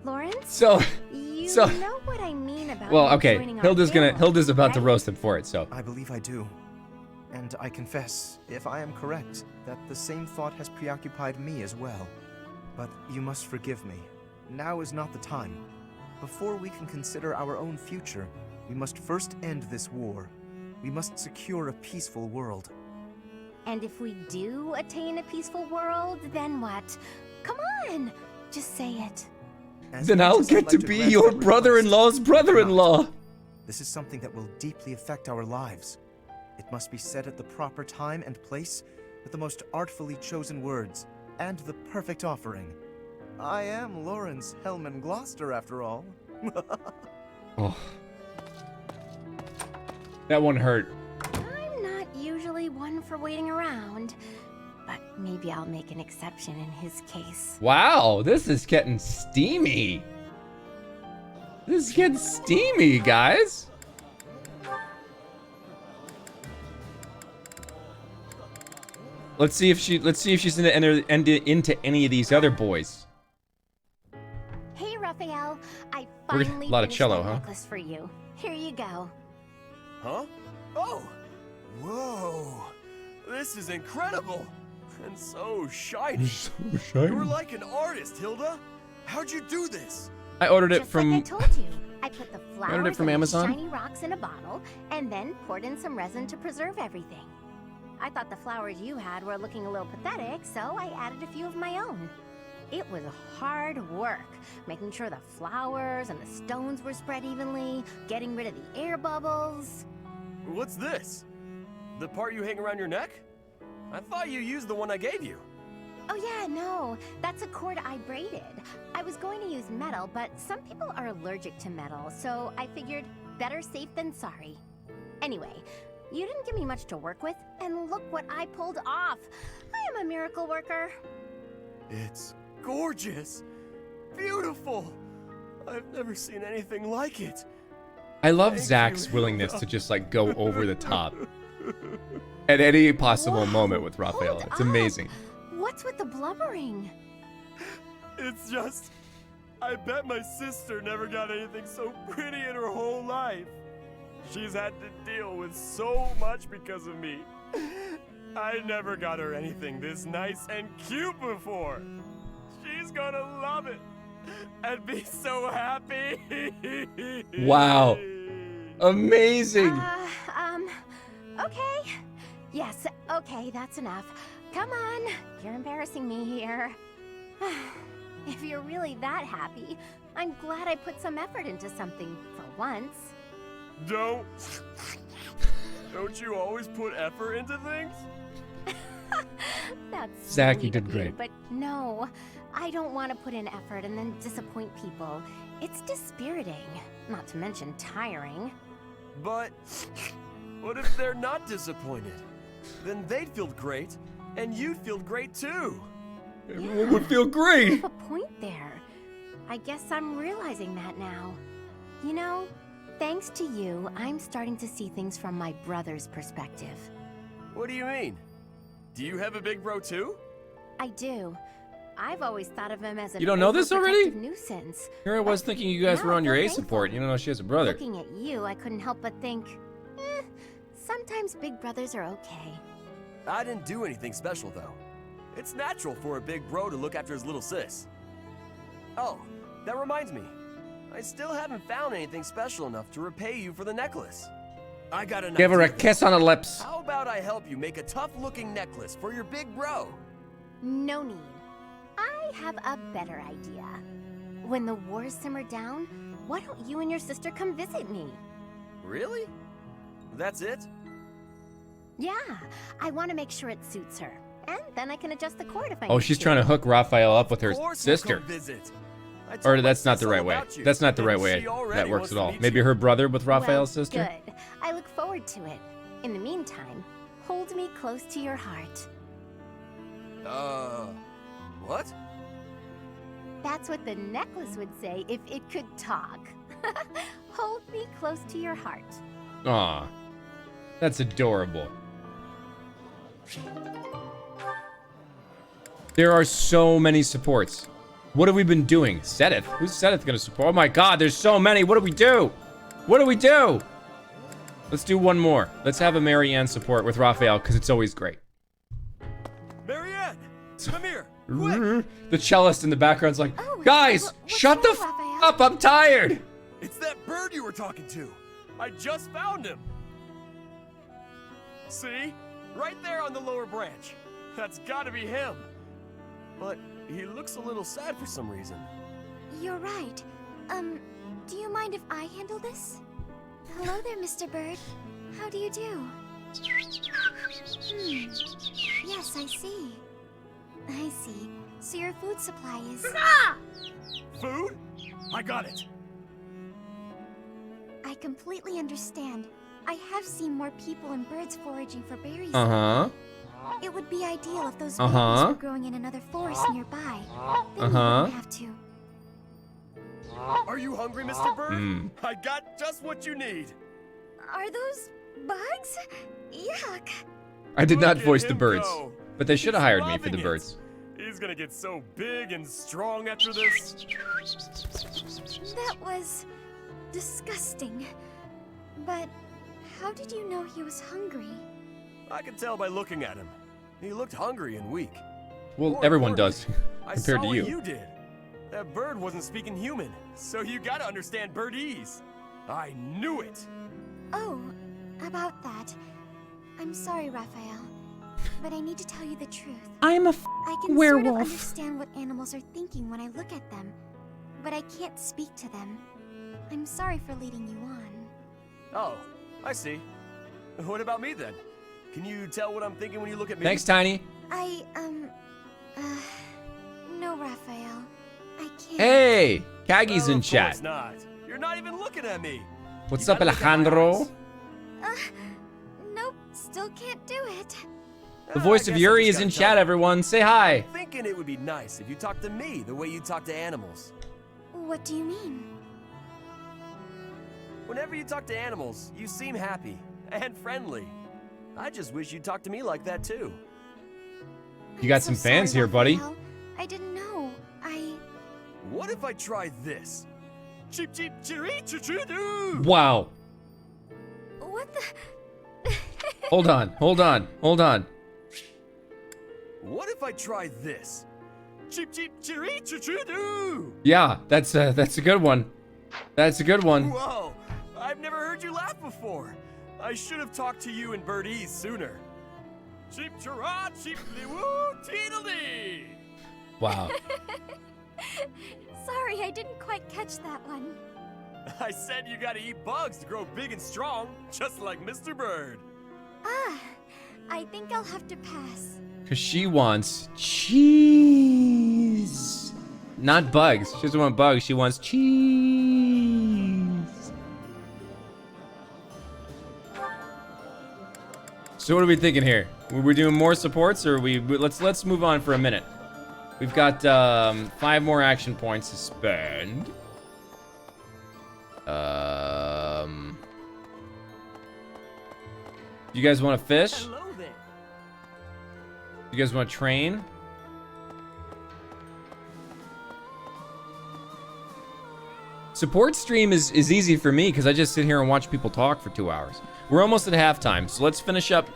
Lawrence?
So,
You
so-
know what I mean about
well,
you
okay.
joining our
Hilda's
family,
about to
right?
roast him for it, so.
I believe I do. And I confess, if I am correct, that the same thought has preoccupied me as well. But you must forgive me. Now is not the time. Before we can consider our own future, we must first end this war. We must secure a peaceful world.
And if we do attain a peaceful world, then what? Come on! Just say it.
As
Then
much
I'll
as I'd
get
like
to
to
be
grant
your
request,
brother-in-law's brother-in-law.
This is something that will deeply affect our lives. It must be said at the proper time and place, with the most artfully chosen words, and the perfect offering. I am Lawrence Hellman Gloucester, after all.
Oh. That one hurt.
I'm not usually one for waiting around, but maybe I'll make an exception in his case.
Wow, this is getting steamy. This is getting steamy, guys. Let's see if she's into any of these other boys.
Hey, Raphael. I
We're
finally
a lot of
finished
cello,
my
huh?
necklace for you. Here you go.
Huh? Oh! Whoa! This is incredible! And so shiny. You're like an artist, Hilda. How'd you do this?
I ordered it
Just
from.
like I told you. I put the flowers
ordered it from
and
Amazon?
the shiny rocks in a bottle, and then poured in some resin to preserve everything. I thought the flowers you had were looking a little pathetic, so I added a few of my own. It was hard work, making sure the flowers and the stones were spread evenly, getting rid of the air bubbles.
What's this? The part you hang around your neck? I thought you used the one I gave you.
Oh yeah, no, that's a cord I braided. I was going to use metal, but some people are allergic to metal, so I figured better safe than sorry. Anyway, you didn't give me much to work with, and look what I pulled off. I am a miracle worker.
It's gorgeous. Beautiful. I've never seen anything like it.
I love
Thank
Zach's
you,
willingness
Hilda.
to just like go over the top at any possible
Whoa,
moment with Raphael.
hold
It's
up.
amazing.
What's with the blubbering?
It's just... I bet my sister never got anything so pretty in her whole life. She's had to deal with so much because of me. I never got her anything this nice and cute before. She's gonna love it and be so happy.
Wow. Amazing.
Okay. Yes, okay, that's enough. Come on, you're embarrassing me here. If you're really that happy, I'm glad I put some effort into something for once.
Don't you always put effort into things?
That's
Zach, you
sweet
did
of
great.
But no, I don't want to put in effort and then disappoint people. It's dispiriting, not to mention tiring.
But what if they're not disappointed? Then they'd feel great, and you'd feel great too.
Everyone would feel
You
great.
have a point there. I guess I'm realizing that now. You know, thanks to you, I'm starting to see things from my brother's perspective.
What do you mean? Do you have a big bro too?
I do. I've always thought of him as an
You don't know this already?
overprotective nuisance.
Here I was thinking you guys
Now
were
I
on your
feel
A
thankful.
support. You don't know she has a brother.
Looking at you, I couldn't help but think, sometimes big brothers are okay.
I didn't do anything special though. It's natural for a big bro to look after his little sis. Oh, that reminds me. I still haven't found anything special enough to repay you for the necklace. I got an
Give her a
idea.
kiss on the lips.
How about I help you make a tough-looking necklace for your big bro?
No need. I have a better idea. When the wars simmer down, why don't you and your sister come visit me?
Really? That's it?
Yeah, I want to make sure it suits her. And then I can adjust the cord if I
Oh,
need
she's
to.
trying to hook Raphael up with her
Of course
sister.
we'll come visit. I told
Or
my
that's not
sis
the right
all
way.
about you,
That's not the
and
right way
she already
that works
wants
at
to
all.
meet
Maybe
you.
her brother with Raphael's
Well,
sister?
Good. I look forward to it. In the meantime, hold me close to your heart.
What?
That's what the necklace would say if it could talk. Hold me close to your heart.
Aw. That's adorable. There are so many supports. What have we been doing? Sedith? Who's Sedith gonna support? Oh my god, there's so many. What do we do? What do we do? Let's do one more. Let's have a Marianne support with Raphael, because it's always great.
Marianne! Come here! Quick!
The cellist in the background's like,
Oh,
guys,
what's
shut the
wrong, Raphael?
up. I'm tired.
It's that bird you were talking to! I just found him! See? Right there on the lower branch. That's gotta be him. But he looks a little sad for some reason.
You're right. Do you mind if I handle this? Hello there, Mr. Bird. How do you do? Yes, I see. I see. So your food supply is...
Food? I got it.
I completely understand. I have seen more people and birds foraging for berries.
Uh-huh.
It would be ideal if those
Uh-huh.
berries were growing in another forest nearby. Then you
Uh-huh.
wouldn't have to.
Are you hungry, Mr. Bird?
Mm.
I got just what you need.
Are those bugs? Yuck.
I did not
Look at
voice the
him
birds.
go.
But they should have hired me for
loving
the
it.
birds.
He's gonna get so big and strong after this.
That was disgusting. But how did you know he was hungry?
I could tell by looking at him. He looked hungry and weak.
Well,
More
everyone
importantly,
does,
I
compared
saw
to
what
you.
you did. That bird wasn't speaking human, so you gotta understand birdese. I knew it.
Oh, about that. I'm sorry, Raphael. But I need to tell you the truth.
I'm a
I can
werewolf.
sort of understand what animals are thinking when I look at them, but I can't speak to them. I'm sorry for leading you on.
Oh, I see. What about me then? Can you tell what I'm thinking when you look at me?
Thanks, Tiny.
No, Raphael. I can't.
Hey, Kagi's in
Of
chat.
course not. You're not even looking at me.
What's
You
up,
gotta look at my
Alejandro?
eyes.
Nope, still can't do it.
The voice
I
of
guess I
Yuri
just
is
gotta
in
tell
chat,
you.
everyone. Say hi.
Thinking it would be nice if you talked to me the way you talk to animals.
What do you mean?
Whenever you talk to animals, you seem happy and friendly. I just wish you'd talk to me like that too.
You got
I'm
some
so
fans
sorry,
here, buddy.
Raphael. I didn't know.
What if I try this? Cheep cheep chiree choo choo doo.
Wow.
What the?
Hold on.
What if I try this? Cheep cheep chiree choo choo doo.
Yeah, that's a good one. That's a good one.
Whoa! I've never heard you laugh before. I should have talked to you in birdese sooner. Cheep chirah cheep woo teedledee.
Wow.
Sorry, I didn't quite catch that one.
I said you gotta eat bugs to grow big and strong, just like Mr. Bird.
I think I'll have to pass.
Because she wants cheese. Not bugs. She doesn't want bugs. She wants cheese. So what are we thinking here? We're doing more supports, or let's move on for a minute. We've got 5 more action points to spend. You guys want to fish?
Hello there.
You guys want to train? Support stream is easy for me because I just sit here and watch people talk for 2 hours. We're almost at halftime, so let's finish up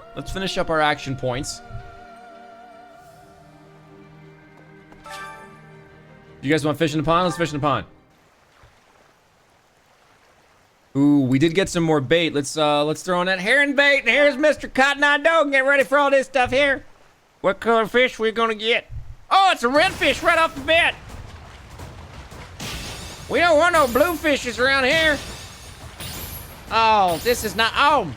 our action points. You guys want fish in the pond? Let's fish in the pond. Ooh, we did get some more bait. Let's throw in that herring bait. And here's Mr. Cotton Eye Dog. Get ready for all this stuff here. What color fish we gonna get? Oh, it's a redfish right off the bat. We don't want no blue fishes around here. Oh, this is not. Oh,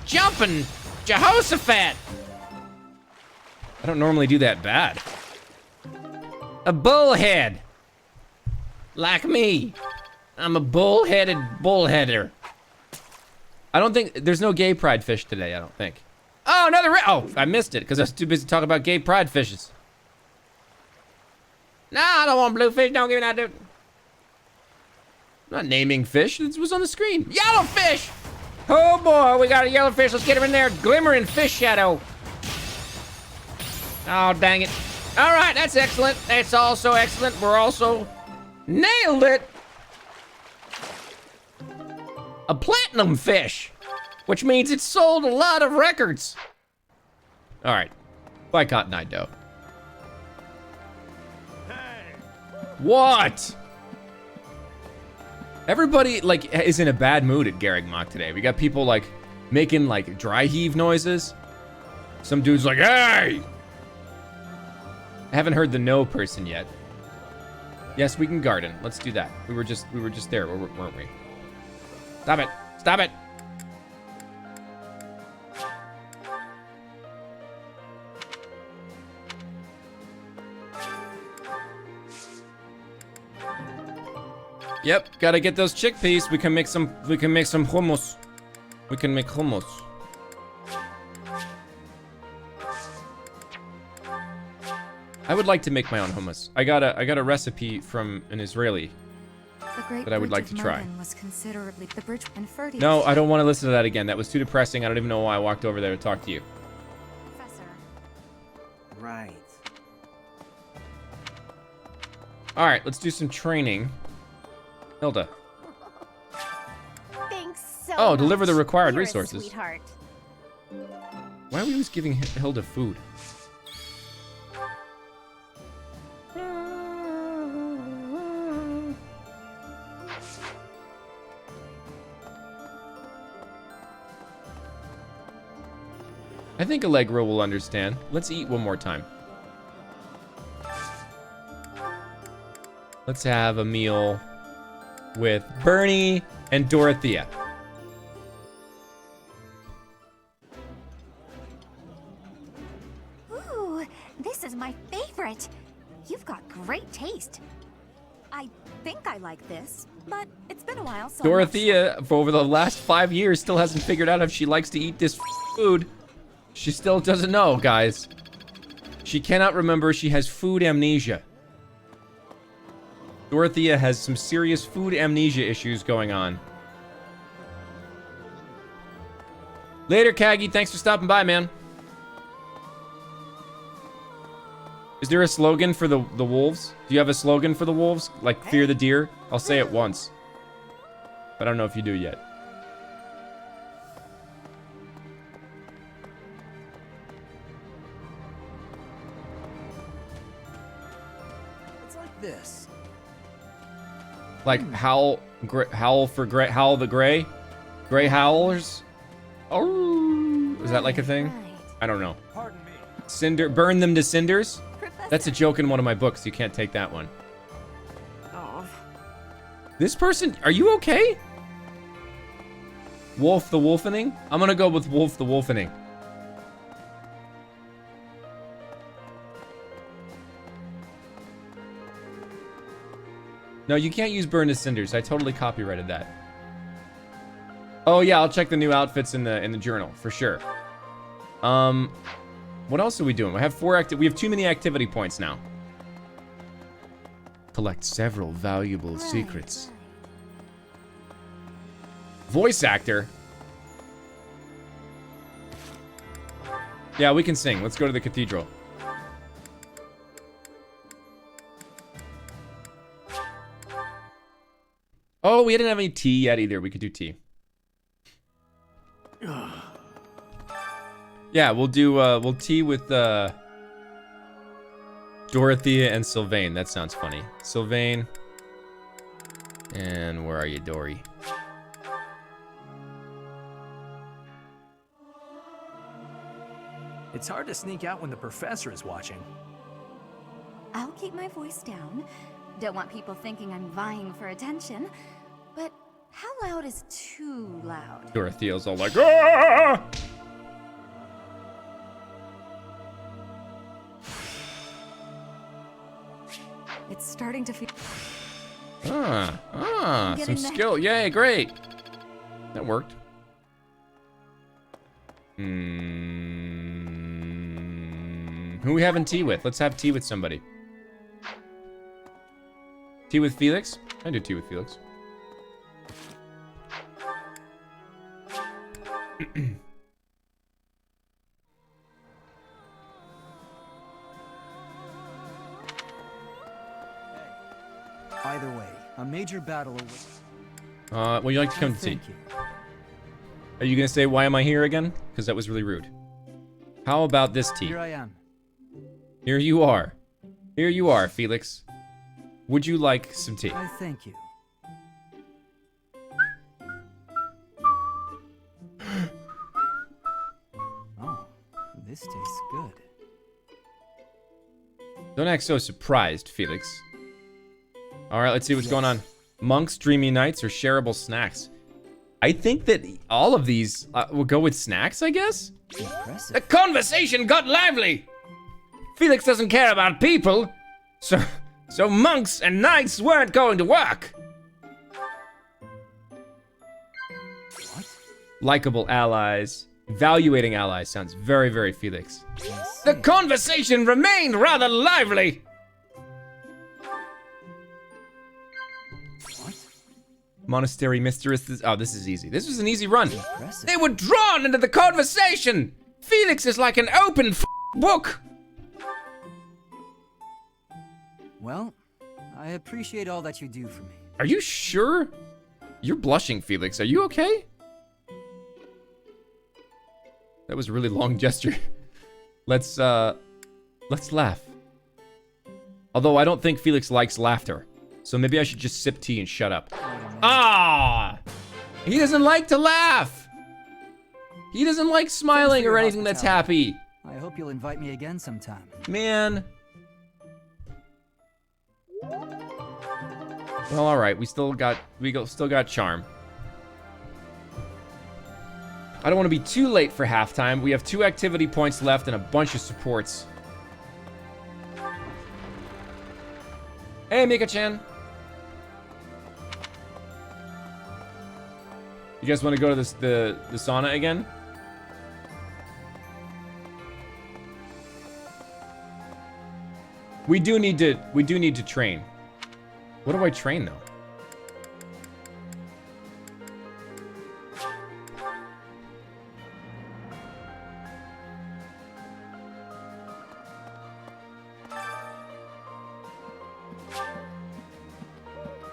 jumping Jehoshaphat. I don't normally do that bad. A bullhead. Like me. I'm a bull-headed bullheader. I don't think there's no gay pride fish today. I don't think. Oh, another. Oh, I missed it because I was too busy talking about gay pride fishes. No, I don't want blue fish. Don't give me that, dude. I'm not naming fish. It was on the screen. Yellowfish. Oh boy, we got a yellowfish. Let's get him in there. Glimmering fish shadow. Oh, dang it. All right, that's excellent. That's also excellent. We're also nailed it. A platinum fish, which means it sold a lot of records. All right, by Cotton Eye Doe.
Hey.
What? Everybody like is in a bad mood at Garrick Mock today. We got people like making like dry heave noises. Some dude's like, "Hey!" I haven't heard the no person yet. Yes, we can garden. Let's do that. We were just there, weren't we? Stop it! Stop it! Yep, gotta get those chickpeas. We can make some hummus. We can make hummus. I would like to make my own hummus. I got a recipe from an Israeli that I would like to try.
Was considerably the bridge and Ferdy.
No, I don't want to listen to that again. That was too depressing. I don't even know why I walked over there to talk to you.
Professor,
Right.
All right, let's do some training. Hilda.
Thanks so
Oh,
much.
deliver the required
You're a
resources.
sweetheart.
Why are we always giving Hilda food? I think Allegro will understand. Let's eat one more time. Let's have a meal with Bernie and Dorothea.
Ooh, this is my favorite. You've got great taste. I think I like this, but it's been a while, so
Dorothea, for over the last 5 years, still hasn't figured out if she likes to eat this food. She still doesn't know, guys. She cannot remember. She has food amnesia. Dorothea has some serious food amnesia issues going on. Later, Kagi. Thanks for stopping by, man. Is there a slogan for the wolves? Do you have a slogan for the wolves? Like, fear the deer? I'll say it once. But I don't know if you do yet.
It's like this.
Like howl the gray howlers. Oh, is that like a thing? I don't know.
Pardon me.
Burn them to cinders. That's a joke in one of my books. You can't take that one.
Oh.
This person, are you okay? Wolf the Wolfening? I'm gonna go with Wolf the Wolfening. No, you can't use burn to cinders. I totally copyrighted that. Oh yeah, I'll check the new outfits in the journal for sure. What else are we doing? We have we have too many activity points now. Collect several valuable secrets. Voice actor. Yeah, we can sing. Let's go to the cathedral. Oh, we didn't have any tea yet either. We could do tea. Yeah, we'll tea with Dorothea and Sylvain. That sounds funny. Sylvain. And where are you, Dory?
It's hard to sneak out when the professor is watching.
I'll keep my voice down. Don't want people thinking I'm vying for attention. But how loud is too loud?
Dorothea's all like, ah!
It's starting to feel...
Some skill. Yay, great. That worked. Who we having tea with? Let's have tea with somebody. Tea with Felix? I do tea with Felix.
Either way, a major battle awaits.
Would you like to come to tea?
Thank you.
Are you gonna say, why am I here again? Because that was really rude. How about this tea?
Here I am.
Here you are. Here you are, Felix. Would you like some tea?
I thank you. Oh, this tastes good.
Don't act so surprised, Felix. All right, let's see what's going on. Monks, dreamy nights, or shareable snacks. I think that all of these will go with snacks, I guess?
Impressive.
The conversation got lively. Felix doesn't care about people, so monks and knights weren't going to work.
What?
Likeable allies. Evaluating allies sounds very, very Felix.
The conversation remained rather lively.
What?
Monastery mistresses. Oh, this is easy. This was an easy run.
Impressive.
They were drawn into the conversation. Felix is like an open book.
Well, I appreciate all that you do for me.
Are you sure? You're blushing, Felix. Are you okay? That was a really long gesture. Let's laugh. Although I don't think Felix likes laughter. So maybe I should just sip tea and shut up. Ah! He doesn't like to laugh! He doesn't like smiling or anything that's happy.
I hope you'll invite me again sometime.
Man. Well, all right. We still got charm. I don't want to be too late for halftime. We have 2 activity points left and a bunch of supports. Hey, Mika-chan. You guys want to go to the sauna again? We do need to train. What do I train though?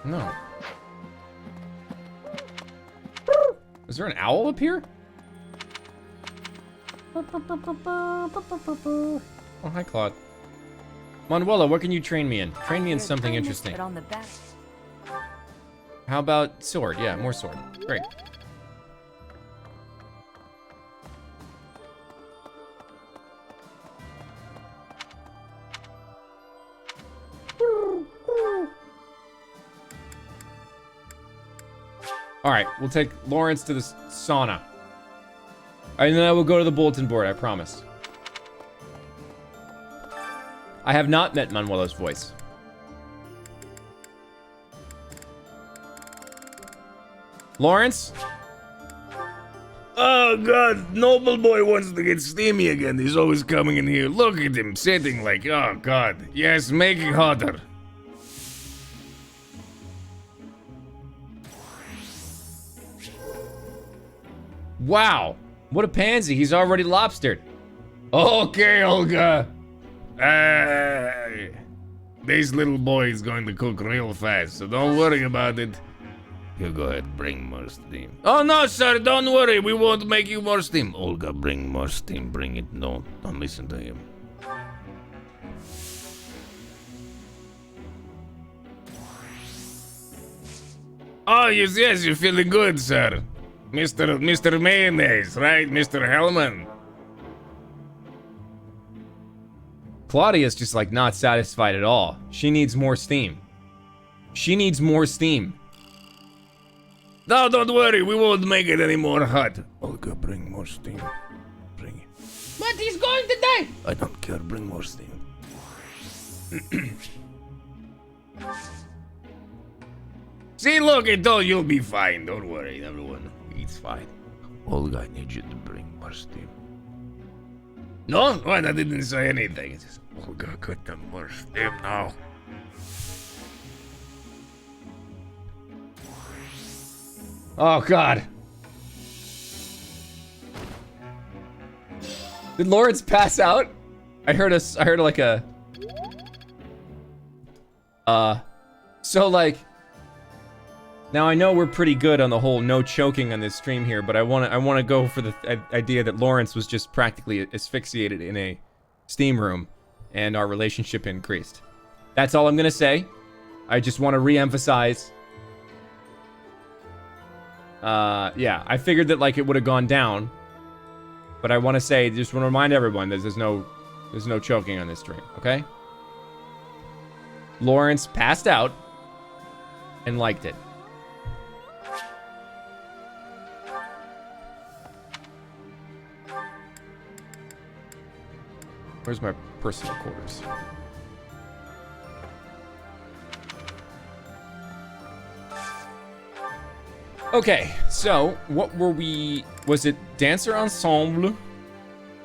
No. Is there an owl up here? Oh, hi, Claude. Manuela, what can you train me in? Train me in something interesting. How about sword? Yeah, more sword. Great. All right, we'll take Lawrence to the sauna. And then I will go to the bulletin board, I promise. I have not met Manuela's voice. Lawrence?
Oh god, Noble Boy wants to get steamy again. He's always coming in here. Look at him sitting like, oh god. Yes, make it hotter.
Wow, what a pansy. He's already lobstered.
Okay, Olga. This little boy is going to cook real fast, so don't worry about it. You go ahead, bring more steam. Oh no, sir, don't worry. We won't make you more steam. Olga, bring more steam. Bring it. No, don't listen to him. Oh, yes, you're feeling good, sir. Mr. Mayonnaise, right? Mr. Hellman.
Claudia's just like not satisfied at all. She needs more steam. She needs more steam.
No, don't worry. We won't make it any more hot. Olga, bring more steam. Bring it.
But he's going to die.
I don't care. Bring more steam. See, look, I told you you'll be fine. Don't worry, everyone. It's fine. Olga, I need you to bring more steam. No? What? I didn't say anything. It's just, Olga, got them more steam now.
Oh, God. Did Lawrence pass out? I heard like a... So, like... Now, I know we're pretty good on the whole no choking on this stream here, but I want to go for the idea that Lawrence was just practically asphyxiated in a steam room, and our relationship increased. That's all I'm going to say. I just want to re-emphasize... yeah, I figured that like it would have gone down, but I want to say, just want to remind everyone that there's no choking on this stream, okay? Lawrence passed out and liked it. Where's my personal quarters? Okay, so what were we? Was it Dancer Ensemble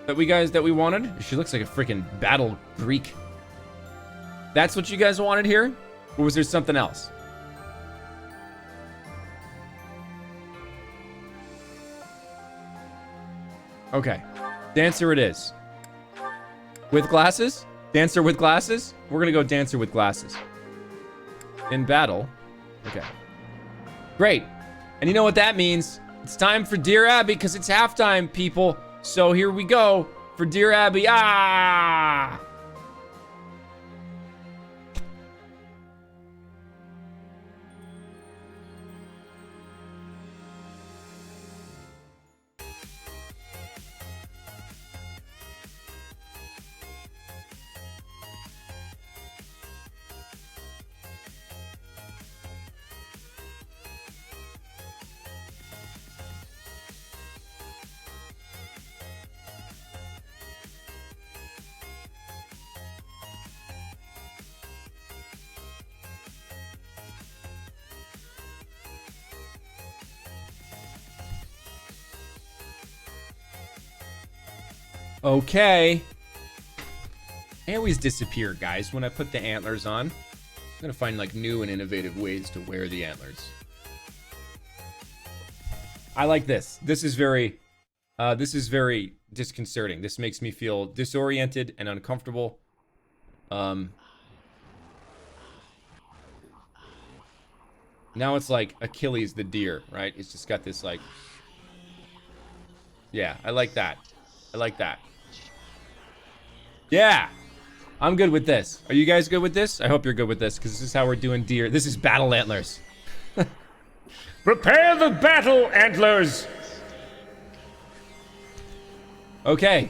that we wanted? She looks like a freaking battle Greek. That's what you guys wanted here? Or was there something else? Okay, Dancer it is. With glasses? Dancer with glasses? We're gonna go dancer with glasses. In battle. Okay. Great. And you know what that means? It's time for Dear Abby, because it's halftime, people. So here we go for Dear Abby. Ah! Okay. I always disappear, guys, when I put the antlers on. I'm gonna find like new and innovative ways to wear the antlers. I like this. This is very disconcerting. This makes me feel disoriented and uncomfortable. Now it's like Achilles the deer, right? It's just got this like, yeah, I like that. I like that. Yeah, I'm good with this. Are you guys good with this? I hope you're good with this, because this is how we're doing deer. This is battle antlers.
Prepare the battle antlers.
Okay.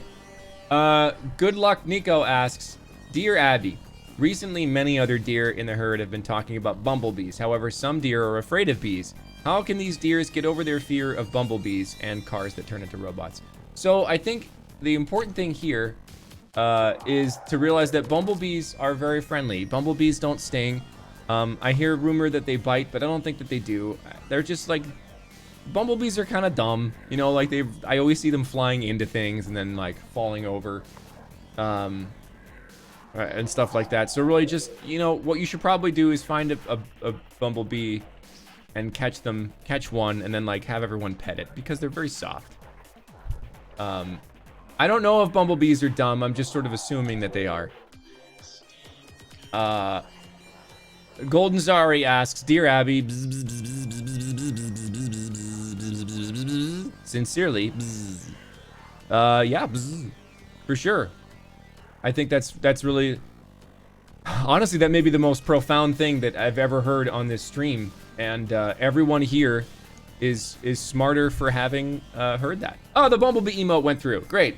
Good Luck Nico asks, Dear Abby, recently many other deer in the herd have been talking about bumblebees. However, some deer are afraid of bees. How can these deers get over their fear of bumblebees and cars that turn into robots? So I think the important thing here is to realize that bumblebees are very friendly. Bumblebees don't sting. I hear rumor that they bite, but I don't think that they do. They're just like, bumblebees are kind of dumb. You know, like I always see them flying into things and then like falling over, and stuff like that. So really just, you know, what you should probably do is find a bumblebee and catch one and then like have everyone pet it, because they're very soft. I don't know if bumblebees are dumb. I'm just sort of assuming that they are. Golden Zari asks, Dear Abby, sincerely, yeah, for sure. I think that's really, honestly, that may be the most profound thing that I've ever heard on this stream, and everyone here is smarter for having heard that. Oh, the bumblebee emote went through. Great.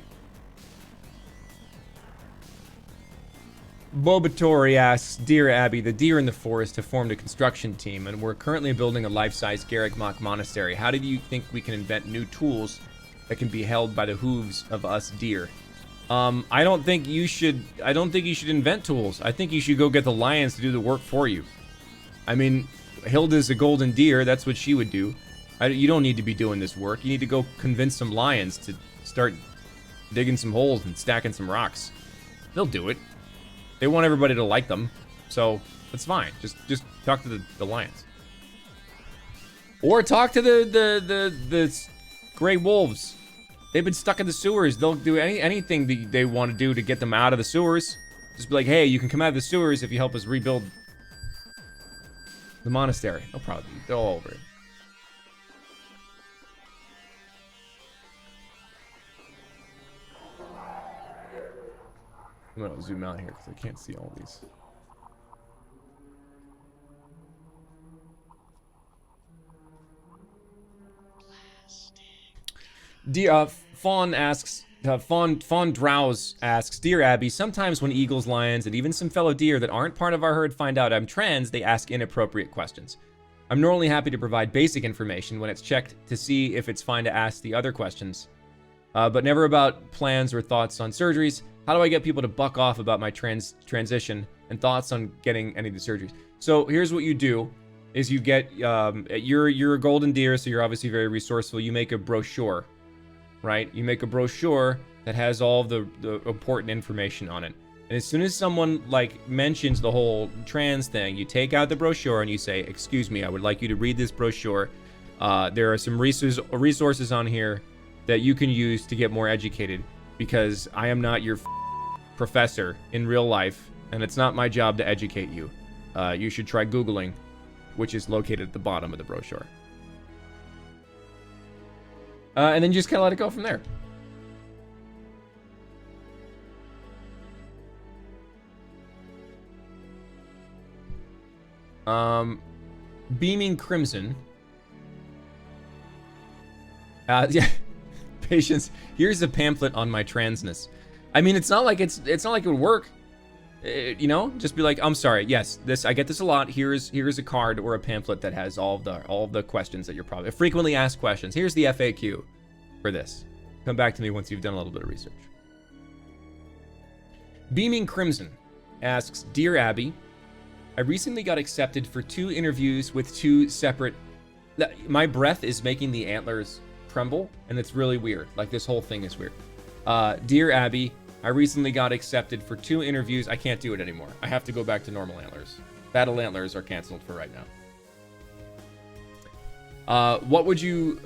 Bobatori asks, Dear Abby, the deer in the forest have formed a construction team, and we're currently building a life-size Garrick Mach monastery. How do you think we can invent new tools that can be held by the hooves of us deer? I don't think you should invent tools. I think you should go get the lions to do the work for you. I mean, Hilda's a golden deer. That's what she would do. You don't need to be doing this work. You need to go convince some lions to start digging some holes and stacking some rocks. They'll do it. They want everybody to like them, so that's fine. Just talk to the lions, or talk to the gray wolves. They've been stuck in the sewers. They'll do anything they want to do to get them out of the sewers. Just be like, hey, you can come out of the sewers if you help us rebuild the monastery. They're all over it. I'm gonna zoom out here because I can't see all these. Fawn asks, Fawn Drowse asks, Dear Abby, sometimes when eagles, lions, and even some fellow deer that aren't part of our herd find out I'm trans, they ask inappropriate questions. I'm normally happy to provide basic information when it's checked to see if it's fine to ask the other questions, but never about plans or thoughts on surgeries. How do I get people to buck off about my transition and thoughts on getting any of the surgeries? So here's what you do, is you get, you're a golden deer, so you're obviously very resourceful. You make a brochure, right? You make a brochure that has all the important information on it. And as soon as someone like mentions the whole trans thing, you take out the brochure and you say, excuse me, I would like you to read this brochure. There are some resources on here that you can use to get more educated, because I am not your professor in real life, and it's not my job to educate you, you should try Googling, which is located at the bottom of the brochure. And then you just kind of let it go from there. Beaming Crimson. Yeah, patience. Here's a pamphlet on my transness. I mean, it's not like it's not like it would work. You know, just be like, I'm sorry. Yes, I get this a lot. Here's a card or a pamphlet that has all of the questions that you're probably frequently asked questions. Here's the FAQ for this. Come back to me once you've done a little bit of research. Beaming Crimson asks, Dear Abby, I recently got accepted for 2 interviews with 2 separate. My breath is making the antlers tremble, and it's really weird. Like, this whole thing is weird. Dear Abby, I recently got accepted for 2 interviews. I can't do it anymore. I have to go back to normal antlers. Battle antlers are canceled for right now. What would you...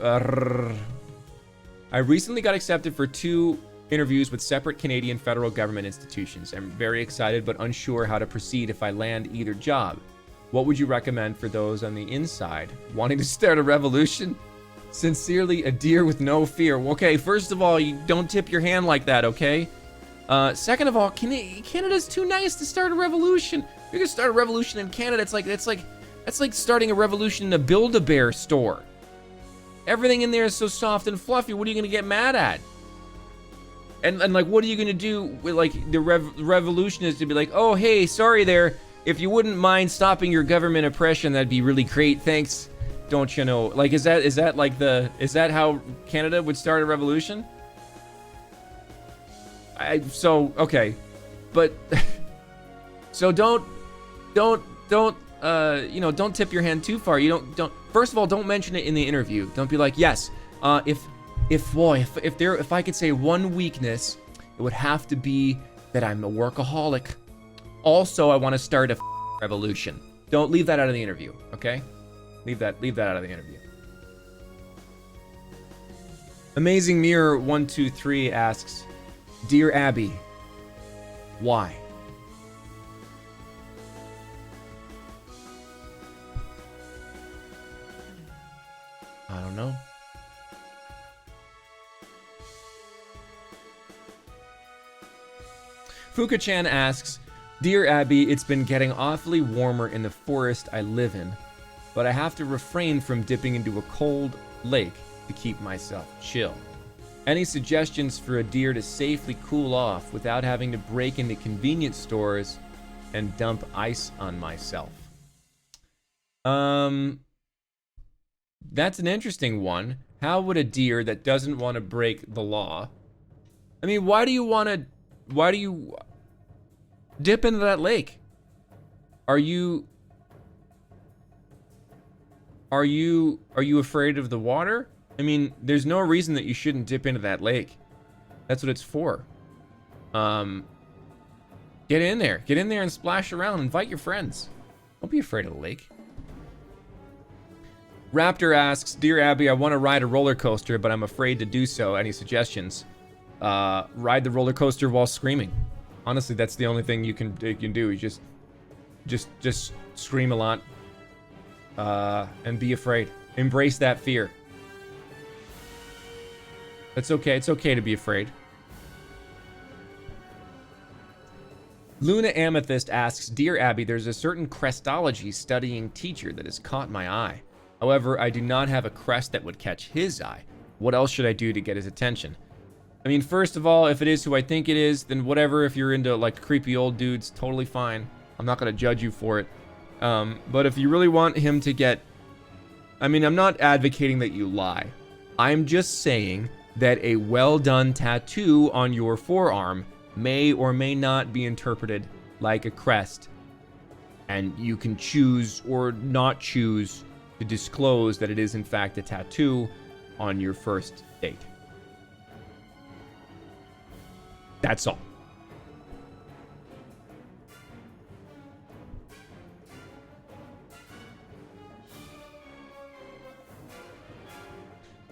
I recently got accepted for 2 interviews with separate Canadian federal government institutions. I'm very excited but unsure how to proceed if I land either job. What would you recommend for those on the inside wanting to start a revolution? Sincerely, a deer with no fear. Okay, first of all, you don't tip your hand like that, okay? Second of all, Canada's too nice to start a revolution. You're gonna start a revolution in Canada. That's like starting a revolution in a Build-A-Bear store. Everything in there is so soft and fluffy. What are you gonna get mad at? And like, what are you gonna do with like the revolution is to be like, oh hey, sorry there. If you wouldn't mind stopping your government oppression, that'd be really great. Thanks. Don't you know? Like, is that how Canada would start a revolution? Okay, but so don't don't tip your hand too far. You don't. First of all, don't mention it in the interview. Don't be like, yes, if I could say one weakness, it would have to be that I'm a workaholic. Also, I want to start a revolution. Don't leave that out of the interview, okay? Leave that out of the interview. Amazing Mirror 123 asks, Dear Abby, why? I don't know. Fuka-chan asks, Dear Abby, it's been getting awfully warmer in the forest I live in, but I have to refrain from dipping into a cold lake to keep myself chill. Any suggestions for a deer to safely cool off without having to break into convenience stores and dump ice on myself? That's an interesting one. How would a deer that doesn't want to break the law? I mean, why do you dip into that lake? Are you afraid of the water? I mean, there's no reason that you shouldn't dip into that lake. That's what it's for. Get in there and splash around. Invite your friends. Don't be afraid of the lake. Raptor asks, Dear Abby, I want to ride a roller coaster, but I'm afraid to do so. Any suggestions? Ride the roller coaster while screaming. Honestly, that's the only thing you can do. You just scream a lot, and be afraid. Embrace that fear. It's okay. It's okay to be afraid. Luna Amethyst asks, Dear Abby, there's a certain crestology studying teacher that has caught my eye. However, I do not have a crest that would catch his eye. What else should I do to get his attention? I mean, first of all, if it is who I think it is, then whatever. If you're into like creepy old dudes, totally fine. I'm not gonna judge you for it. But if you really want him to get, I mean, I'm not advocating that you lie. I'm just saying that a well-done tattoo on your forearm may or may not be interpreted like a crest, and you can choose or not choose to disclose that it is in fact a tattoo on your first date. That's all.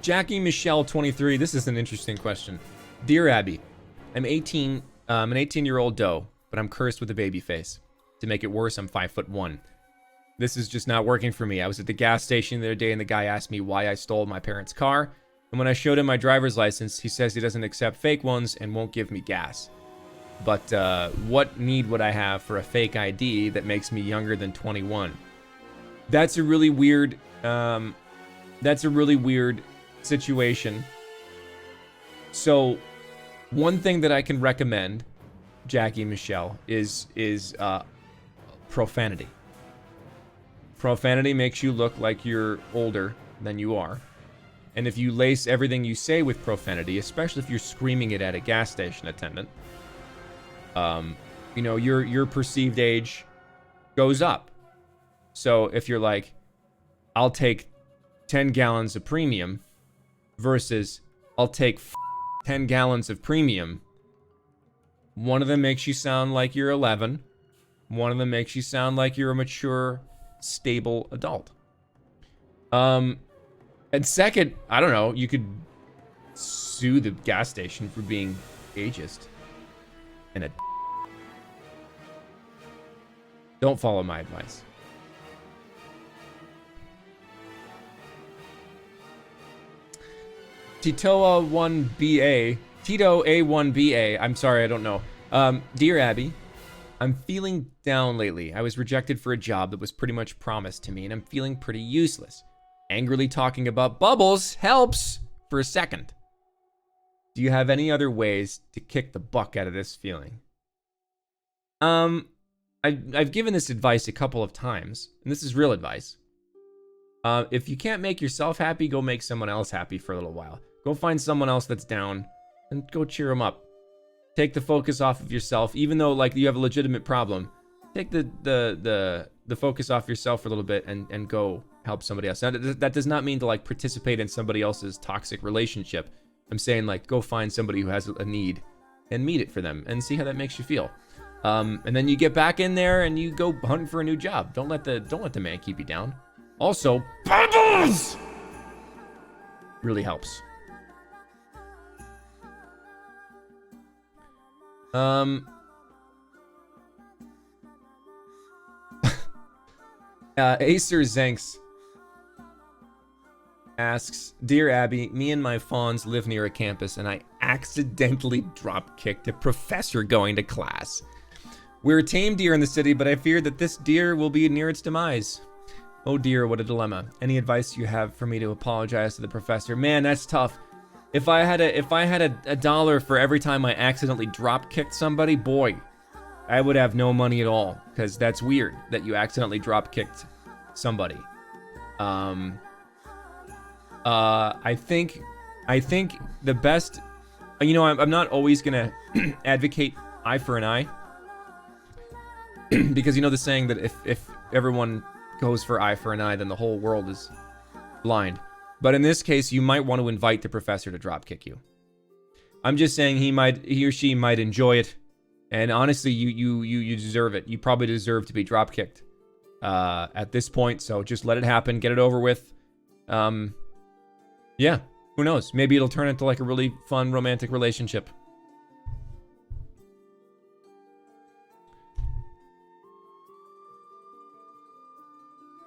Jackie Michelle 23, this is an interesting question. Dear Abby, I'm 18 I'm an 18-year-old doe, but I'm cursed with a baby face. To make it worse, I'm 5'1". This is just not working for me. I was at the gas station the other day and the guy asked me why I stole my parents' car. And when I showed him my driver's license, he says he doesn't accept fake ones and won't give me gas. But what need would I have for a fake ID that makes me younger than 21? That's a really weird situation. So one thing that I can recommend, Jackie Michelle, is profanity. Profanity makes you look like you're older than you are. And if you lace everything you say with profanity, especially if you're screaming it at a gas station attendant, you know, your perceived age goes up. So if you're like, I'll take 10 gallons of premium versus I'll take 10 gallons of premium, one of them makes you sound like you're 11. One of them makes you sound like you're a mature, stable adult. And second, I don't know, you could sue the gas station for being ageist. And don't follow my advice. Tito A1BA, I'm sorry, I don't know. Dear Abby, I'm feeling down lately. I was rejected for a job that was pretty much promised to me, and I'm feeling pretty useless. Angrily talking about bubbles helps for a second. Do you have any other ways to kick the buck out of this feeling? I've given this advice a couple of times, and this is real advice. If you can't make yourself happy, go make someone else happy for a little while. Go find someone else that's down and go cheer them up. Take the focus off of yourself, even though like you have a legitimate problem. Take the focus off yourself for a little bit and go help somebody else. Now, that does not mean to like participate in somebody else's toxic relationship. I'm saying like go find somebody who has a need and meet it for them and see how that makes you feel. And then you get back in there and you go hunting for a new job. Don't let the man keep you down. Also, bubbles really helps. Acer Zenks asks, Dear Abby, me and my fawns live near a campus and I accidentally drop-kicked a professor going to class. We're a tame deer in the city, but I fear that this deer will be near its demise. Oh dear, what a dilemma. Any advice you have for me to apologize to the professor? Man, that's tough. If I had a dollar for every time I accidentally drop-kicked somebody, boy, I would have no money at all, because that's weird that you accidentally drop-kicked somebody. I think the best, you know, I'm not always gonna advocate eye for an eye, because you know the saying that if everyone goes for eye for an eye, then the whole world is blind. But in this case, you might want to invite the professor to drop kick you. I'm just saying he or she might enjoy it, and honestly, you deserve it. You probably deserve to be drop kicked at this point. So just let it happen, get it over with. Yeah, who knows? Maybe it'll turn into like a really fun romantic relationship.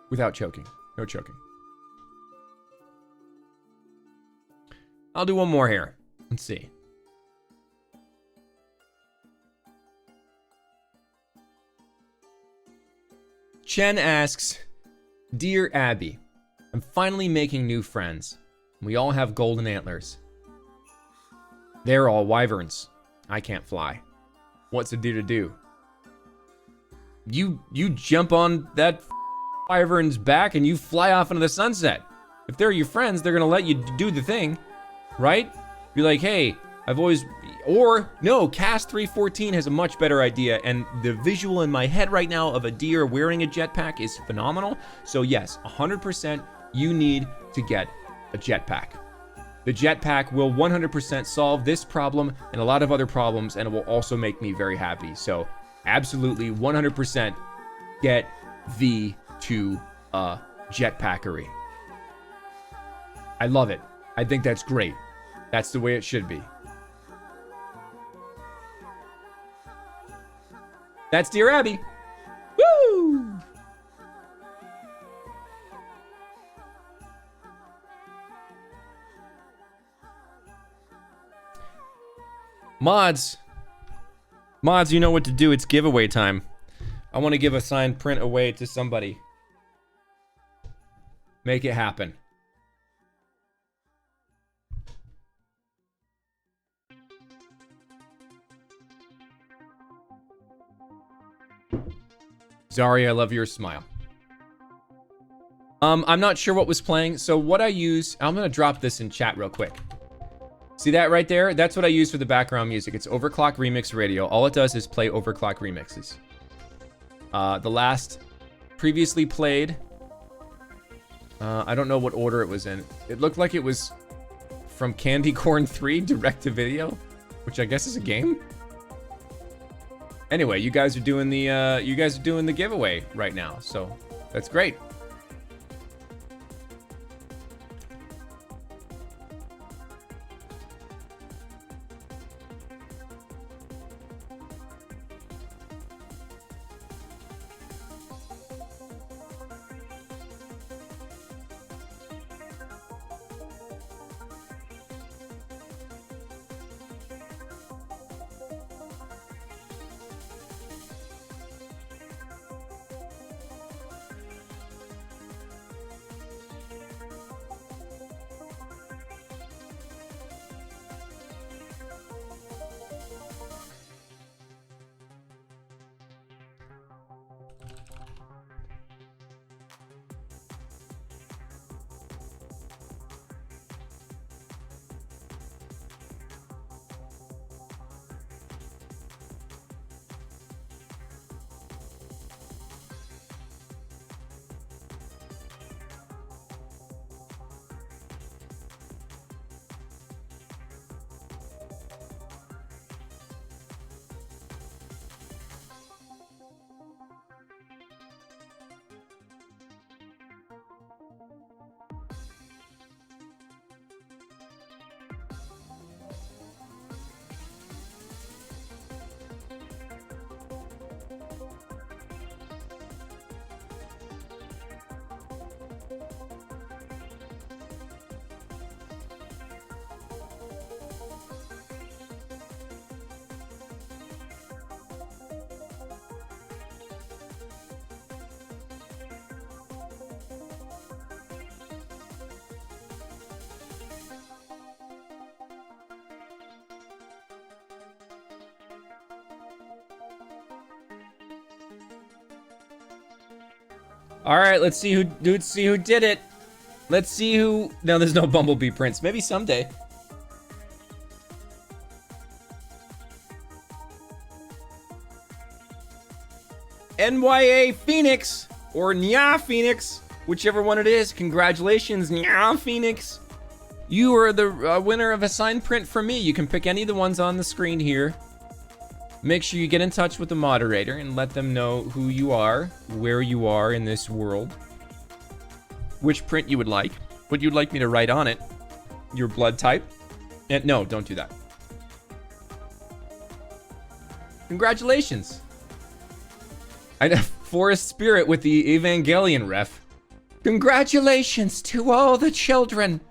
Without choking. No choking. I'll do one more here. Let's see. Chen asks, Dear Abby, I'm finally making new friends. We all have golden antlers. They're all wyverns. I can't fly. What's a deer to do? You jump on that wyvern's back and you fly off into the sunset. If they're your friends, they're gonna let you do the thing. Right? Be like, hey, no, Cast 314 has a much better idea, and the visual in my head right now of a deer wearing a jetpack is phenomenal. So yes, 100% you need to get a jetpack. The jetpack will 100% solve this problem and a lot of other problems, and it will also make me very happy. So absolutely 100% get V to a jetpackery. I love it. I think that's great. That's the way it should be. That's Dear Abby. Woo! Mods, you know what to do. It's giveaway time. I want to give a signed print away to somebody. Make it happen. Zari, I love your smile. I'm not sure what was playing, so what I use, I'm gonna drop this in chat real quick. See that right there? That's what I use for the background music. It's Overclock Remix Radio. All it does is play Overclock remixes. The last previously played, I don't know what order it was in. It looked like it was from Candy Corn 3 direct to video, which I guess is a game. Anyway, you guys are doing the giveaway right now, so that's great. All right, let's see who did it. Let's see who. No, there's no Bumblebee Prince. Maybe someday. NYA Phoenix or Nya Phoenix, whichever one it is. Congratulations, Nya Phoenix. You are the winner of a signed print from me. You can pick any of the ones on the screen here. Make sure you get in touch with the moderator and let them know who you are, where you are in this world, which print you would like, what you'd like me to write on it, your blood type. And no, don't do that. Congratulations. I know Forest Spirit with the Evangelion ref. Congratulations to all the children.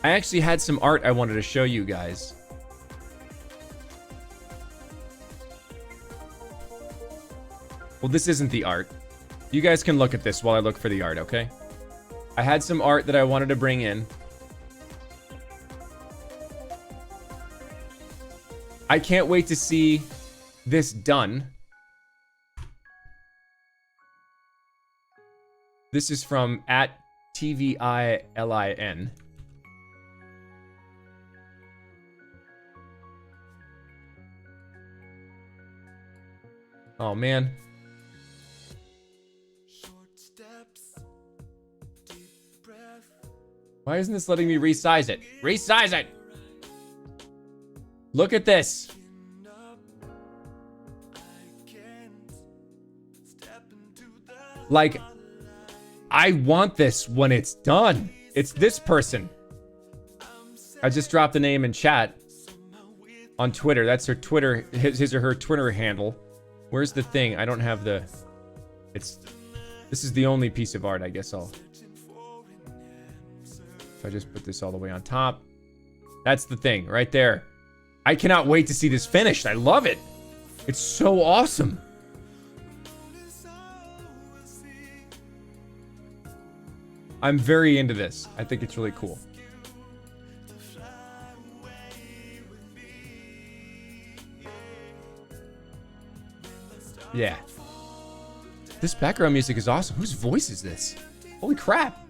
I actually had some art I wanted to show you guys. Well, this isn't the art. You guys can look at this while I look for the art, okay? I had some art that I wanted to bring in. I can't wait to see this done. This is from @TVILIN. Oh, man. Why isn't this letting me resize it? Resize it! Look at this. Like, I want this when it's done. It's this person. I just dropped the name in chat on Twitter. That's her Twitter, his or her Twitter handle. Where's the thing? I don't have the... This is the only piece of art, I guess I'll... If I just put this all the way on top. That's the thing, right there. I cannot wait to see this finished. I love it. It's so awesome. I'm very into this. I think it's really cool. Yeah. This background music is awesome. Whose voice is this? Holy crap.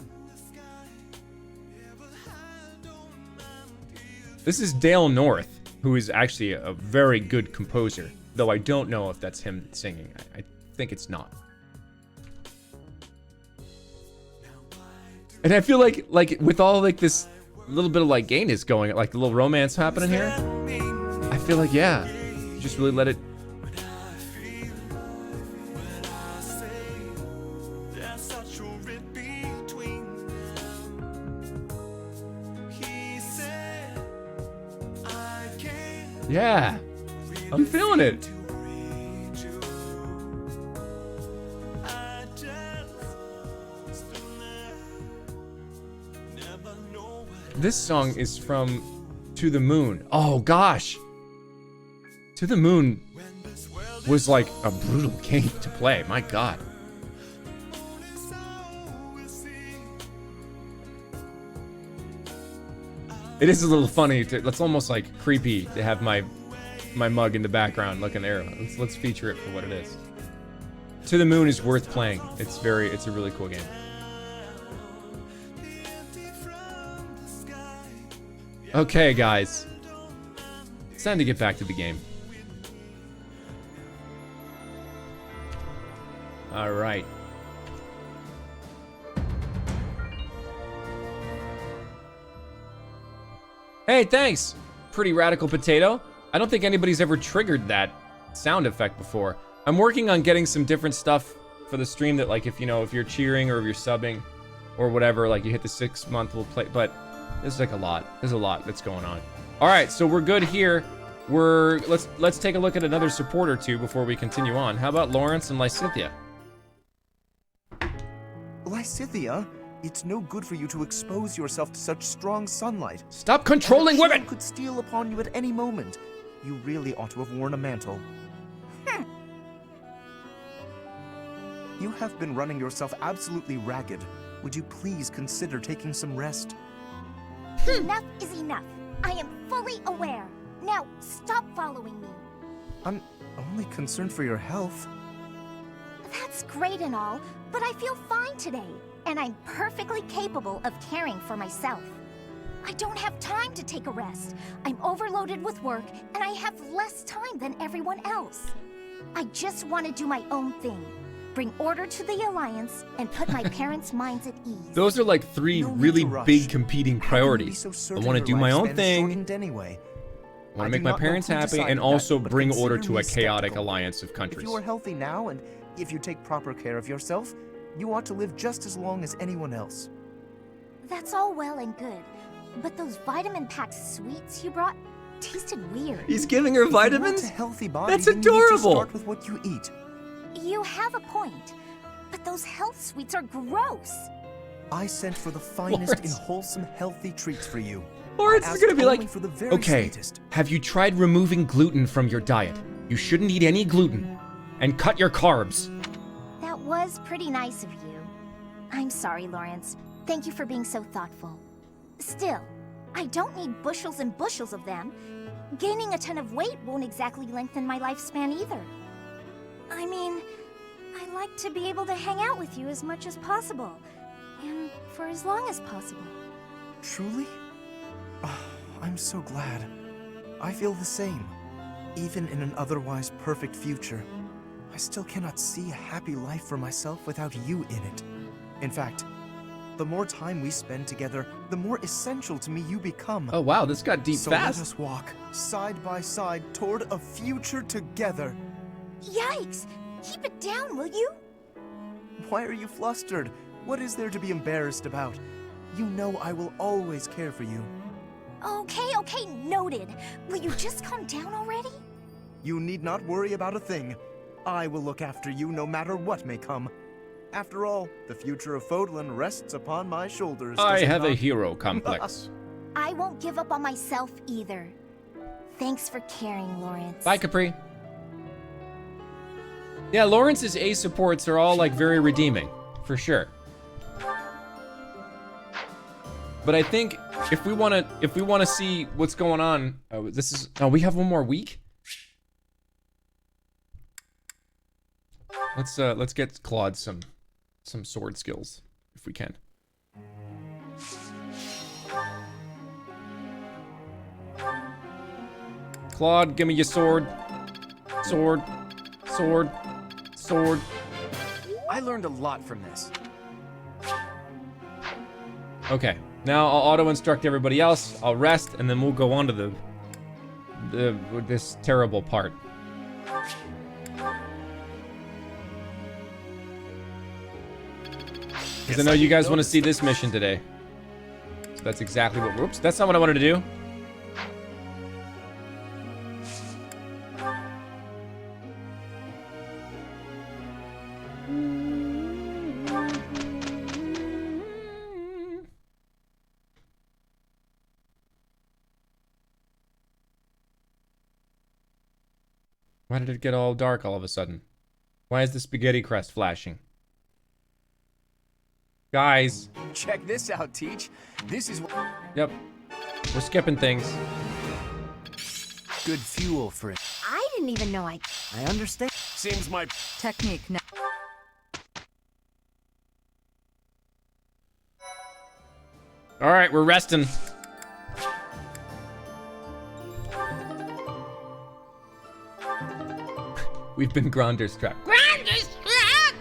This is Dale North, who is actually a very good composer, though I don't know if that's him singing. I think it's not. And I feel like with all like this little bit of like gayness going, like the little romance happening here, I feel like, yeah, you just really let it. Yeah, I'm feeling it. This song is from To the Moon. Oh gosh. To the Moon was like a brutal game to play. My God. It is a little funny. It's almost like creepy to have my mug in the background looking there. Let's feature it for what it is. To the Moon is worth playing. It's a really cool game. Okay, guys. It's time to get back to the game. All right. Hey, thanks, Pretty Radical Potato. I don't think anybody's ever triggered that sound effect before. I'm working on getting some different stuff for the stream that, like, if you're cheering or if you're subbing or whatever, like you hit the 6 month, we'll play, but this is like a lot. There's a lot that's going on. All right, so we're good here. Let's take a look at another support or two before we continue on. How about Lawrence and Lysithia?
Lysithia? It's no good for you to expose yourself to such strong sunlight.
Stop controlling women!
Could steal upon you at any moment. You really ought to have worn a mantle. You have been running yourself absolutely ragged. Would you please consider taking some rest?
Enough is enough. I am fully aware. Now, stop following me.
I'm only concerned for your health.
That's great and all, but I feel fine today. And I'm perfectly capable of caring for myself. I don't have time to take a rest. I'm overloaded with work, and I have less time than everyone else. I just want to do my own thing. Bring order to the Alliance, and put my parents' minds at ease.
Those are like three really big competing priorities. I want to do my own thing.
Anyway?
I want to make my parents happy, and also bring order to a chaotic alliance of countries.
If you are healthy now, and if you take proper care of yourself, you ought to live just as long as anyone else.
That's all well and good, but those vitamin-packed sweets you brought tasted weird.
He's giving her vitamins?
If you want a healthy body,
That's
then
adorable.
You need to start with what you eat.
You have a point, but those health sweets are gross.
I sent for the finest in wholesome, healthy treats for you.
Lawrence is gonna be like, okay,
sweetest.
have you tried removing gluten from your diet? You shouldn't eat any gluten, and cut your carbs.
That was pretty nice of you. I'm sorry, Lawrence. Thank you for being so thoughtful. Still, I don't need bushels and bushels of them. Gaining a ton of weight won't exactly lengthen my lifespan either. I mean, I like to be able to hang out with you as much as possible, and for as long as possible.
Truly? Oh, I'm so glad. I feel the same. Even in an otherwise perfect future, I still cannot see a happy life for myself without you in it. In fact, the more time we spend together, the more essential to me you become.
Oh wow, this got deep
so
fast.
Let us walk side by side toward a future together.
Yikes! Keep it down, will you?
Why are you flustered? What is there to be embarrassed about? You know I will always care for you.
Okay, noted. Will you just calm down already?
You need not worry about a thing. I will look after you no matter what may come. After all, the future of Fodlan rests upon my shoulders.
I have a hero complex.
I won't give up on myself either. Thanks for caring, Lawrence.
Bye, Capri. Yeah, Lawrence's A supports are all like very redeeming, for sure. But I think if we wanna see what's going on, we have one more week. Let's get Claude some sword skills if we can. Claude, give me your sword. Sword.
I learned a lot from this.
Okay, now I'll auto-instruct everybody else. I'll rest, and then we'll go on to this terrible part. Because I know you guys want to see this mission today. So that's exactly what. Whoops, that's not what I wanted to do. Why did it get all dark all of a sudden? Why is the spaghetti crest flashing? Guys.
Check this out, Teach. This is what...
Yep. We're skipping things.
Good fuel for it.
I didn't even know I
understand. Seems my
technique now.
All right, we're resting. We've been Grandeur struck.
Grandeur struck!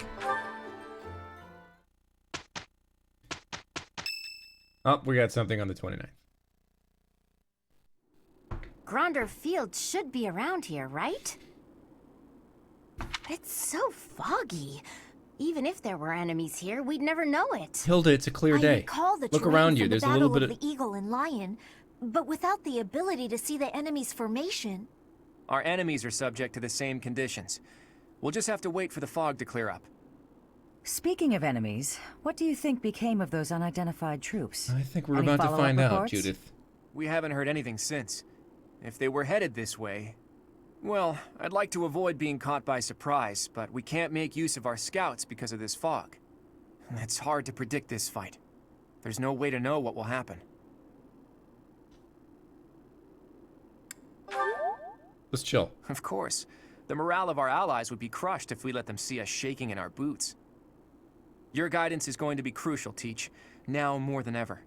Oh, we got something on the 29th.
Grandeur Field should be around here, right? But it's so foggy. Even if there were enemies here, we'd never know it.
Hilda, it's a clear
I
day.
recall the
Look
terrain
around you.
from
There's
the
a little
Battle
bit
of the Eagle and Lion, but without the ability to see the enemy's formation.
Our enemies are subject to the same conditions. We'll just have to wait for the fog to clear up.
Speaking of enemies, what do you think became of those unidentified troops?
I think we're
Any
about to
follow-up
find out,
reports?
Judith.
We haven't heard anything since. If they were headed this way... Well, I'd like to avoid being caught by surprise, but we can't make use of our scouts because of this fog. It's hard to predict this fight. There's no way to know what will happen.
Let's chill.
Of course. The morale of our allies would be crushed if we let them see us shaking in our boots. Your guidance is going to be crucial, Teach. Now more than ever.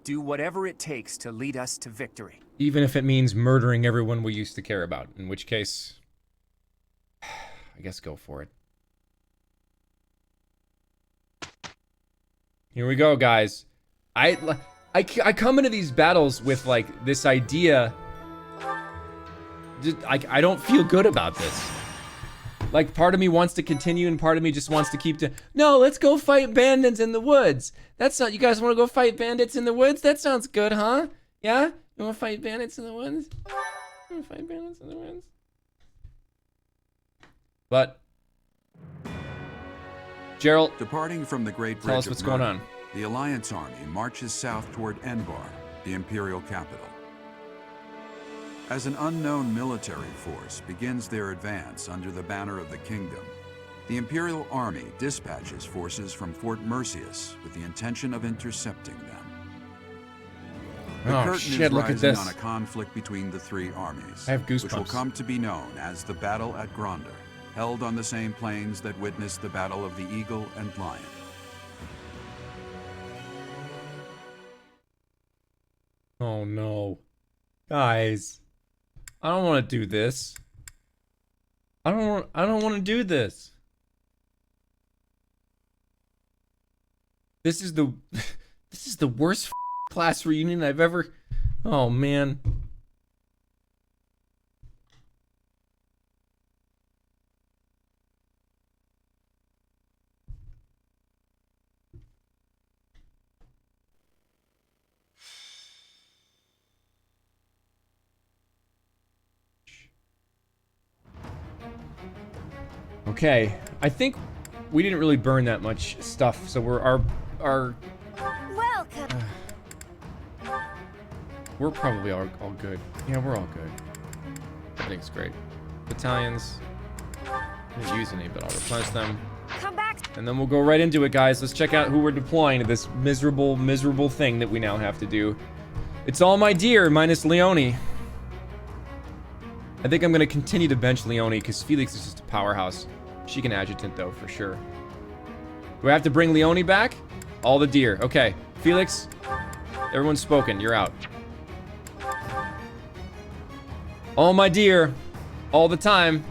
Do whatever it takes to lead us to victory.
Even if it means murdering everyone we used to care about. In which case... I guess go for it. Here we go, guys. I come into these battles with, like, this idea... I don't feel good about this. Like, part of me wants to continue and part of me just wants to keep no, let's go fight bandits in the woods. That's not, you guys want to go fight bandits in the woods? That sounds good, huh? Yeah? You want to fight bandits in the woods? You want to fight bandits in the woods? But, Gerald,
departing from the Great Bridge
tell us what's going on.
The Alliance Army marches south toward Enbar, the Imperial capital. As an unknown military force begins their advance under the banner of the kingdom, the Imperial Army dispatches forces from Fort Merceus with the intention of intercepting them. The curtain is
look at
rising
this.
on a conflict between the three armies,
I have goosebumps.
which will come to be known as the Battle at Grandeur, held on the same plains that witnessed the Battle of the Eagle and Lion.
Oh no. Guys. I don't want to do this. I don't want to do this. This is the worst class reunion I've ever. Oh man. Okay, I think we didn't really burn that much stuff, so we're
Welcome.
we're probably all good. Yeah, we're all good. Everything's great. Battalions. I didn't use any, but I'll replenish them.
Come back.
And then we'll go right into it, guys. Let's check out who we're deploying to this miserable, miserable thing that we now have to do. It's all my dear, minus Leone. I think I'm gonna continue to bench Leone because Felix is just a powerhouse. She can adjutant though, for sure. Do I have to bring Leone back? All the deer. Okay, Felix, everyone's spoken. You're out. All my dear, all the time.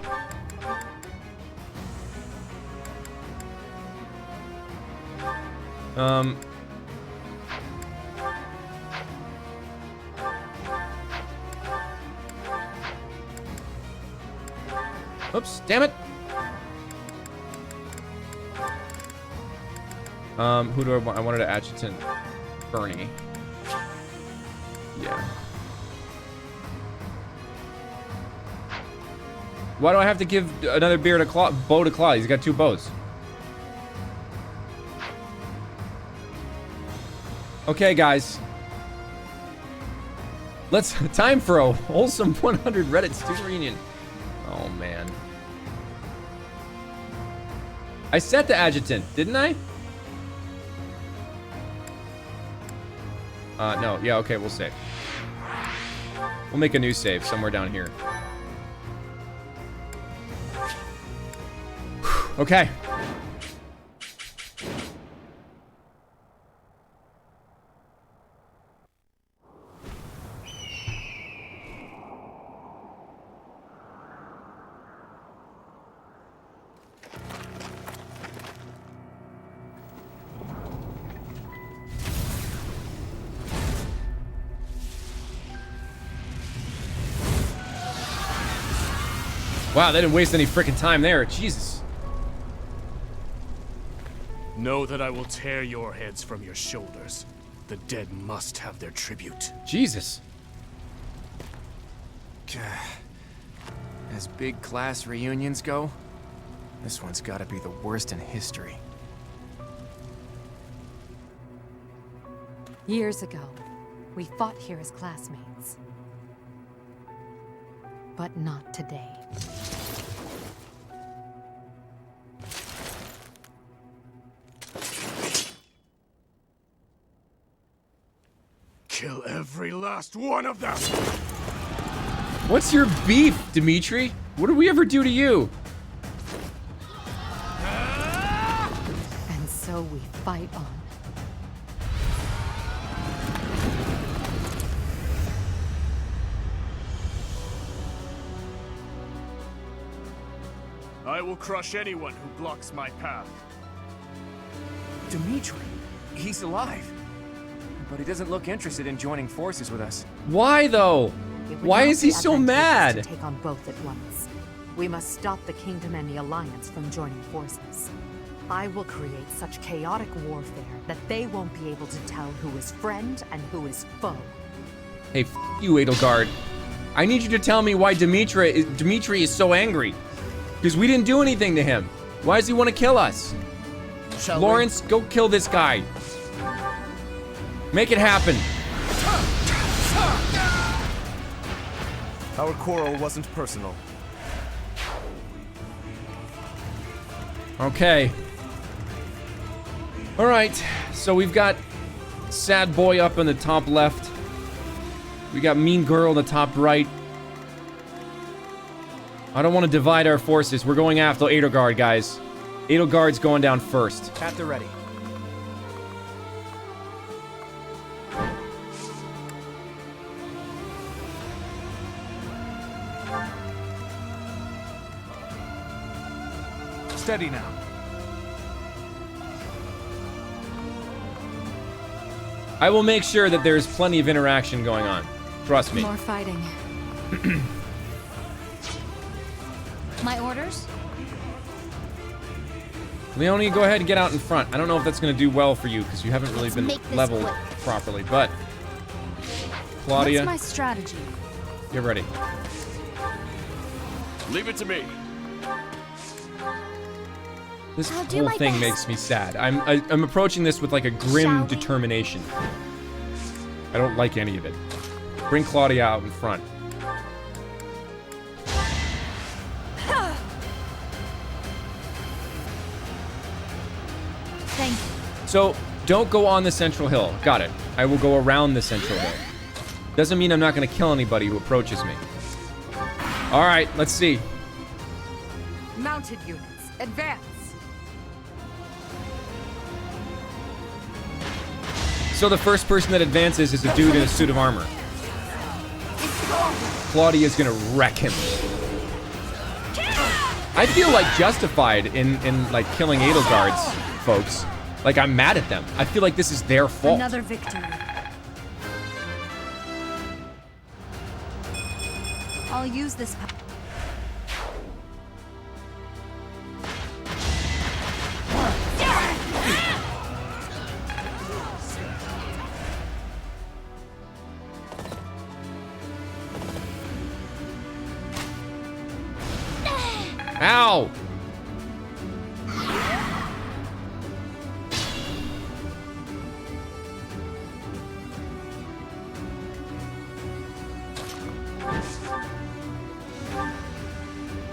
Oops, damn it. Who do I want? I wanted to adjutant Bernie. Yeah. Why do I have to give another beer to bow to Claude? He's got 2 bows. Okay, guys. Time for a wholesome 100 Reddit student reunion. Oh, man. I set the adjutant, didn't I? No. Yeah, okay, we'll save. We'll make a new save somewhere down here. Okay. Wow, they didn't waste any freaking time there. Jesus.
Know that I will tear your heads from your shoulders. The dead must have their tribute.
Jesus.
As big class reunions go, this one's gotta be the worst in history.
Years ago, we fought here as classmates. But not today.
Kill every last one of them!
What's your beef, Dimitri? What did we ever do to you?
And so we fight on.
I will crush anyone who blocks my path.
Dimitri, he's alive. But he doesn't look interested in joining forces with us.
Why, though? Why is he so mad?
To take on both at once. We must stop the Kingdom and the Alliance from joining forces. I will create such chaotic warfare that they won't be able to tell who is friend and who is foe.
Hey, f you, Edelgard. I need you to tell me why Dimitri is so angry. Because we didn't do anything to him. Why does he want to kill us? Lawrence, go kill this guy. Make it happen.
Our quarrel wasn't personal.
Okay. All right. So we've got Sad Boy up in the top left. We got Mean Girl in the top right. I don't want to divide our forces. We're going after Edelgard, guys. Edelgard's going down first.
At the ready.
Steady now.
I will make sure that there's plenty of interaction going on. Trust me.
More fighting.
My orders?
Leone, go ahead and get out in front. I don't know if that's going to do well for you because you haven't really been leveled properly, but Claudia,
what's my strategy?
get ready.
Leave it to me.
This
I'll do
whole
my
thing
best.
makes me sad. I'm approaching this with like a grim determination. I don't like any of it. Bring Claudia out in front.
Thank you.
So, don't go on the central hill. Got it. I will go around the central hill. Doesn't mean I'm not going to kill anybody who approaches me. All right, let's see.
Mounted units, advance.
So the first person that advances is a dude in a suit of armor. Claudia's gonna wreck him. I feel like justified in like killing Edelgard's folks. Like I'm mad at them. I feel like this is their fault.
Another victory. I'll use this.
Ow!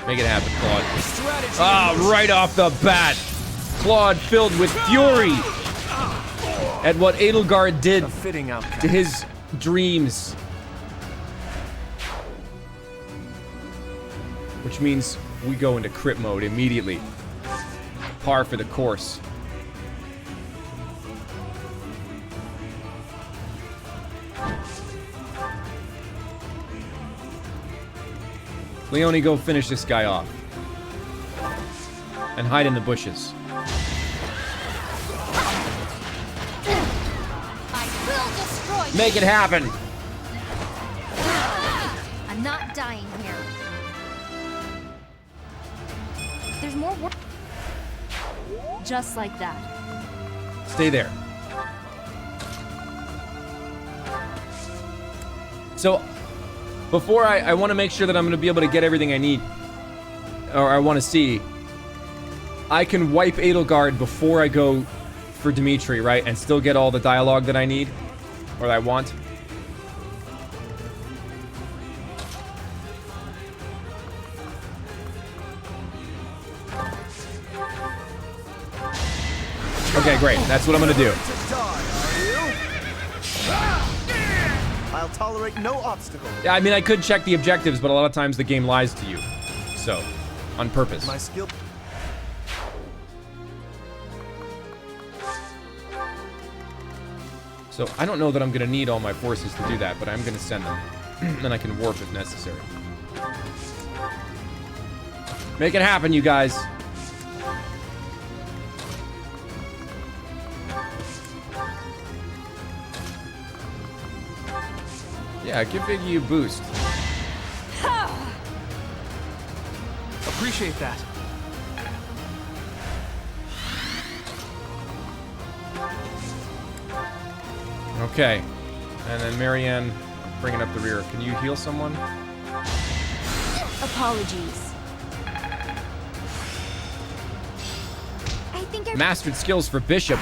Make it happen, Claude. Ah, right off the bat. Claude filled with fury at what Edelgard did to his dreams. Which means we go into crit mode immediately. Par for the course. Leone, go finish this guy off. And hide in the bushes.
I will destroy you.
Make it happen!
I'm not dying here. There's more work. Just like that.
Stay there. So, before I want to make sure that I'm going to be able to get everything I need, or I want to see, I can wipe Edelgard before I go for Dimitri, right? And still get all the dialogue that I need, or that I want. Okay, great. That's what I'm gonna do.
I'll tolerate no obstacle.
Yeah, I mean, I could check the objectives, but a lot of times the game lies to you. So, on purpose.
My skill.
So, I don't know that I'm gonna need all my forces to do that, but I'm gonna send them. Then I can warp if necessary. Make it happen, you guys. Yeah, give Biggie a boost.
Appreciate that.
Okay. And then Marianne bringing up the rear. Can you heal someone?
Apologies. I think
Mastered skills for Bishop.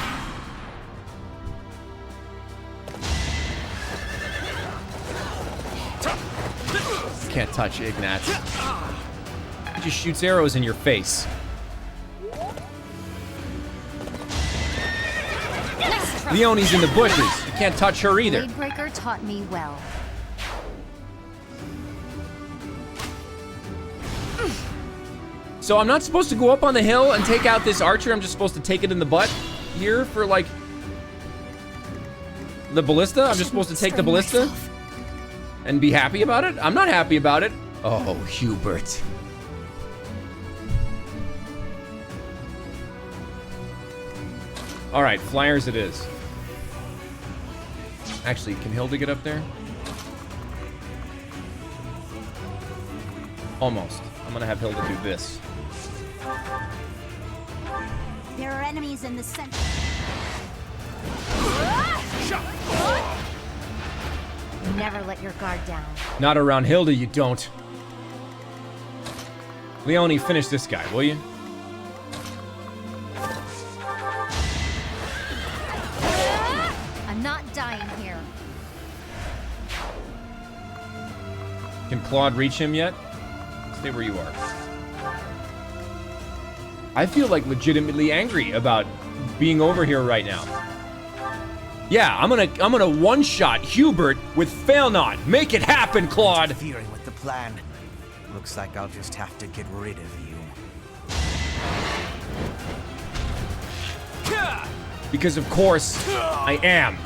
Can't touch Ignatz. He just shoots arrows in your face. Leonie's in the bushes. You can't touch her either.
Bladebreaker taught me well.
So I'm not supposed to go up on the hill and take out this archer. I'm just supposed to take it in the butt here for like the ballista. I'm just supposed to take the ballista and be happy about it. I'm not happy about it. Oh, Hubert. All right, flyers it is. Actually, can Hilda get up there? Almost. I'm gonna have Hilda do this.
There are enemies in the center. Never let your guard down.
Not around Hilda, you don't. Leone, finish this guy, will you? Can Claude reach him yet? Stay where you are. I feel like legitimately angry about being over here right now. Yeah, I'm gonna one-shot Hubert with Fail Not. Make it happen, Claude.
Interfering with the plan. Looks like I'll just have to get rid of you.
Because of course I am.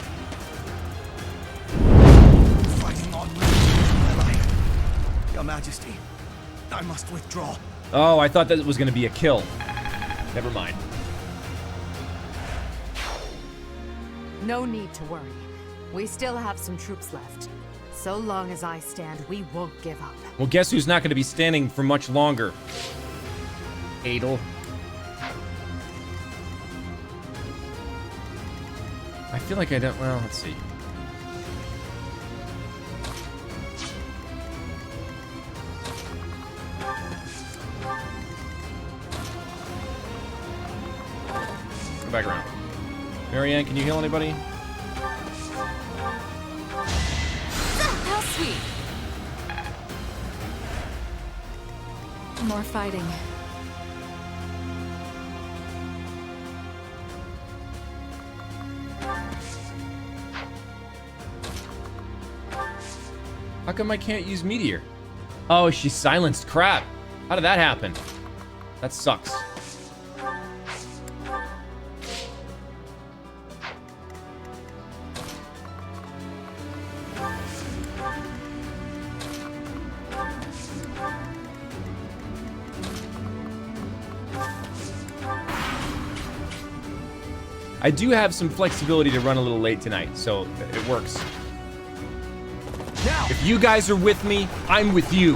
Fighting on my life. Your Majesty, I must withdraw.
Oh, I thought that was gonna be a kill. Never mind.
No need to worry. We still have some troops left. So long as I stand, we won't give up.
Well, guess who's not gonna be standing for much longer? Adel. I feel like I don't, well, let's see. Go back around. Marianne, can you heal anybody?
How sweet. More fighting.
How come I can't use Meteor? Oh, she silenced. Crap. How did that happen? That sucks. I do have some flexibility to run a little late tonight, so it works. If you guys are with me, I'm with you.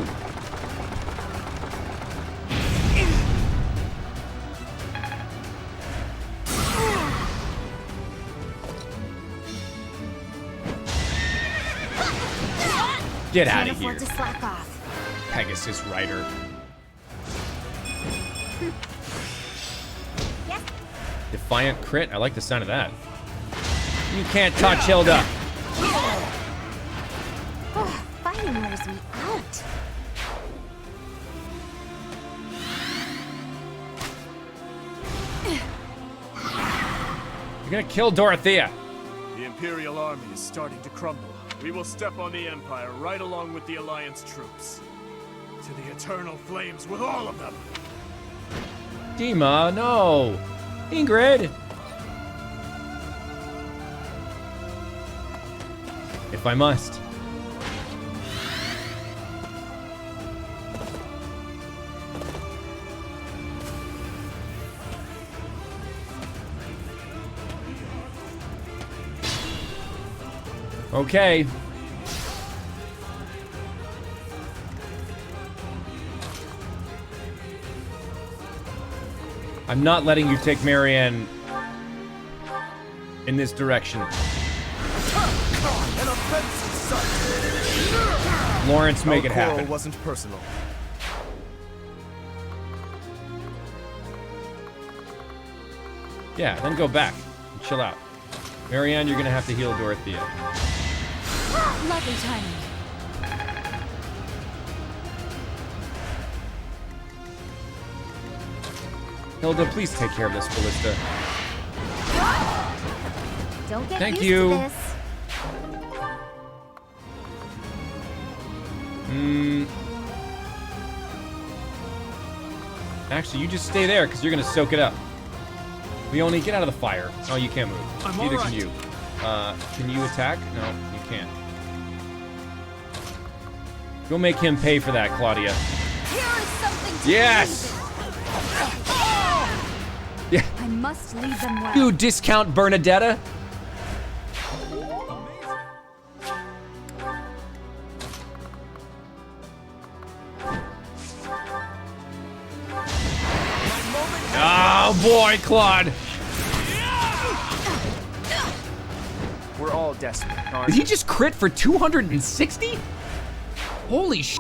Get out of here,
To slack off.
Pegasus Rider. Defiant crit. I like the sound of that. You can't touch Hilda.
Oh, fighting wears me out.
You're gonna kill Dorothea.
The Imperial army is starting to crumble. We will step on the Empire right along with the Alliance troops. To the eternal flames with all of them!
Dima, no. Ingrid. If I must. Okay. I'm not letting you take Marianne in this direction. Lawrence, make it happen.
It wasn't personal.
Yeah, then go back and chill out. Marianne, you're gonna have to heal Dorothea.
Lovely timing.
Hilda, please take care of this ballista.
Don't get
Thank
used
you.
to this.
Actually, you just stay there because you're gonna soak it up. Leonie, get out of the fire. Oh, you can't move.
I'm
Neither
all
can
right.
you. Can you attack? No, you can't. Go make him pay for that, Claudia.
Here is something to
Yes! Yeah.
I must lead them well.
You discount Bernadetta? Oh boy, Claude.
We're all desperate, aren't
Did he just crit for 260? Holy sh!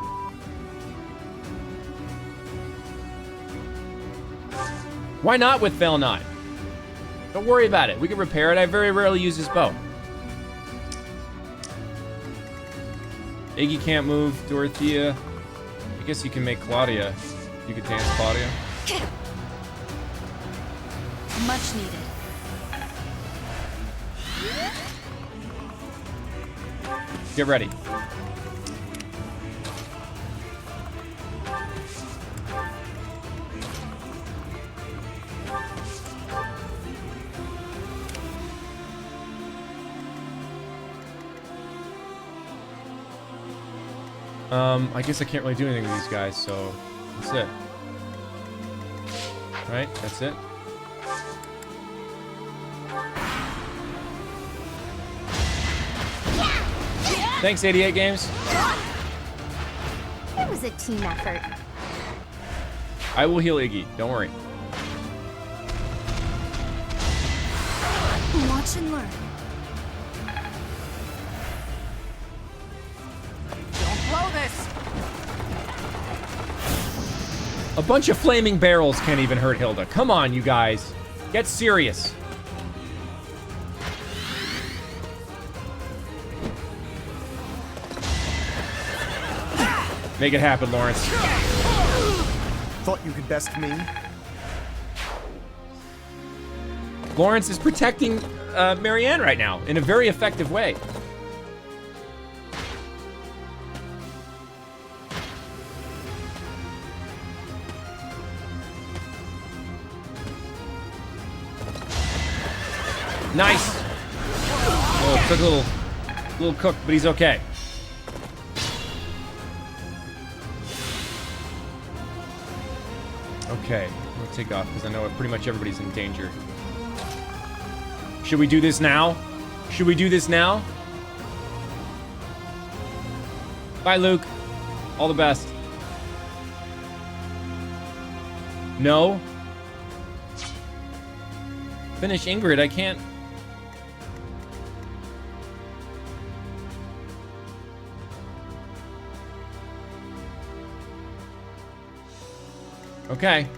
Why not with Fail Not? Don't worry about it. We can repair it. I very rarely use his bow. Iggy can't move. Dorothea. I guess you can make Claudia. You could dance Claudia.
Much needed.
Get ready. I guess I can't really do anything with these guys, so that's it. Right? That's it. Thanks, 88 Games.
It was a team effort.
I will heal Iggy. Don't worry.
Watch and learn.
Don't blow this!
A bunch of flaming barrels can't even hurt Hilda. Come on, you guys. Get serious. Make it happen, Lawrence.
Thought you could best me?
Lawrence is protecting Marianne right now in a very effective way. Nice. Oh, took a little cook, but he's okay. Okay, I'm gonna take off because I know pretty much everybody's in danger. Should we do this now? Should we do this now? Bye, Luke. All the best. No? Finish Ingrid, I can't. Okay.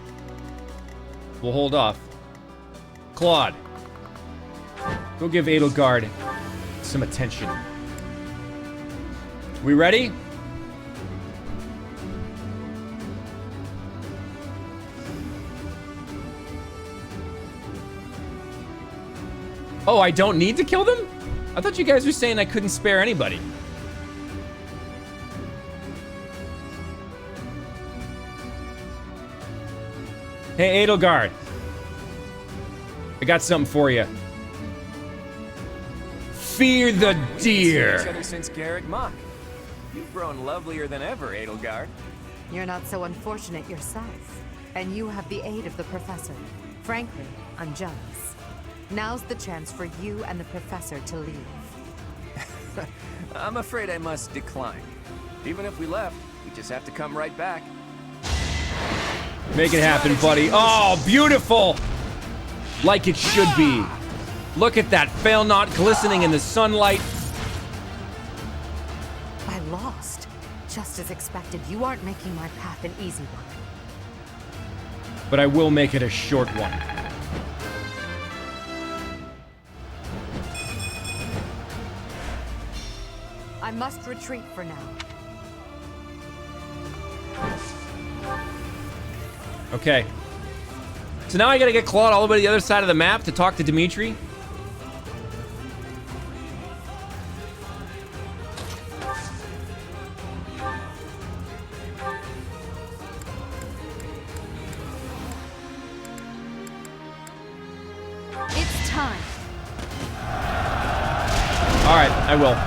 We'll hold off. Claude. Go give Edelgard some attention. We ready? Oh, I don't need to kill them? I thought you guys were saying I couldn't spare anybody. Hey, Edelgard. I got something for you. Fear the deer.
Each other since Garrick Mach. You've grown lovelier than ever, Edelgard.
You're not so unfortunate yourself. And you have the aid of the Professor. Frankly, I'm jealous. Now's the chance for you and the Professor to leave.
I'm afraid I must decline. Even if we left, we just have to come right back.
Make it happen, buddy. Oh, beautiful! Like it should be. Look at that fail knot glistening in the sunlight.
I lost. Just as expected, you aren't making my path an easy one.
But I will make it a short one.
I must retreat for now.
Okay. So now I gotta get Claude all the way to the other side of the map to talk to Dimitri.
It's time.
All right, I will.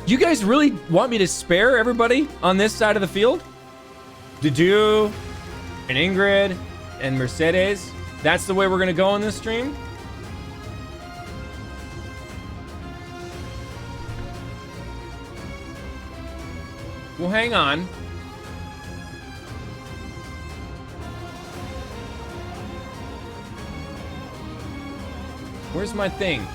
You guys really want me to spare everybody on this side of the field? Dudu and Ingrid and Mercedes? That's the way we're gonna go on this stream? Well, hang on. Where's my thing?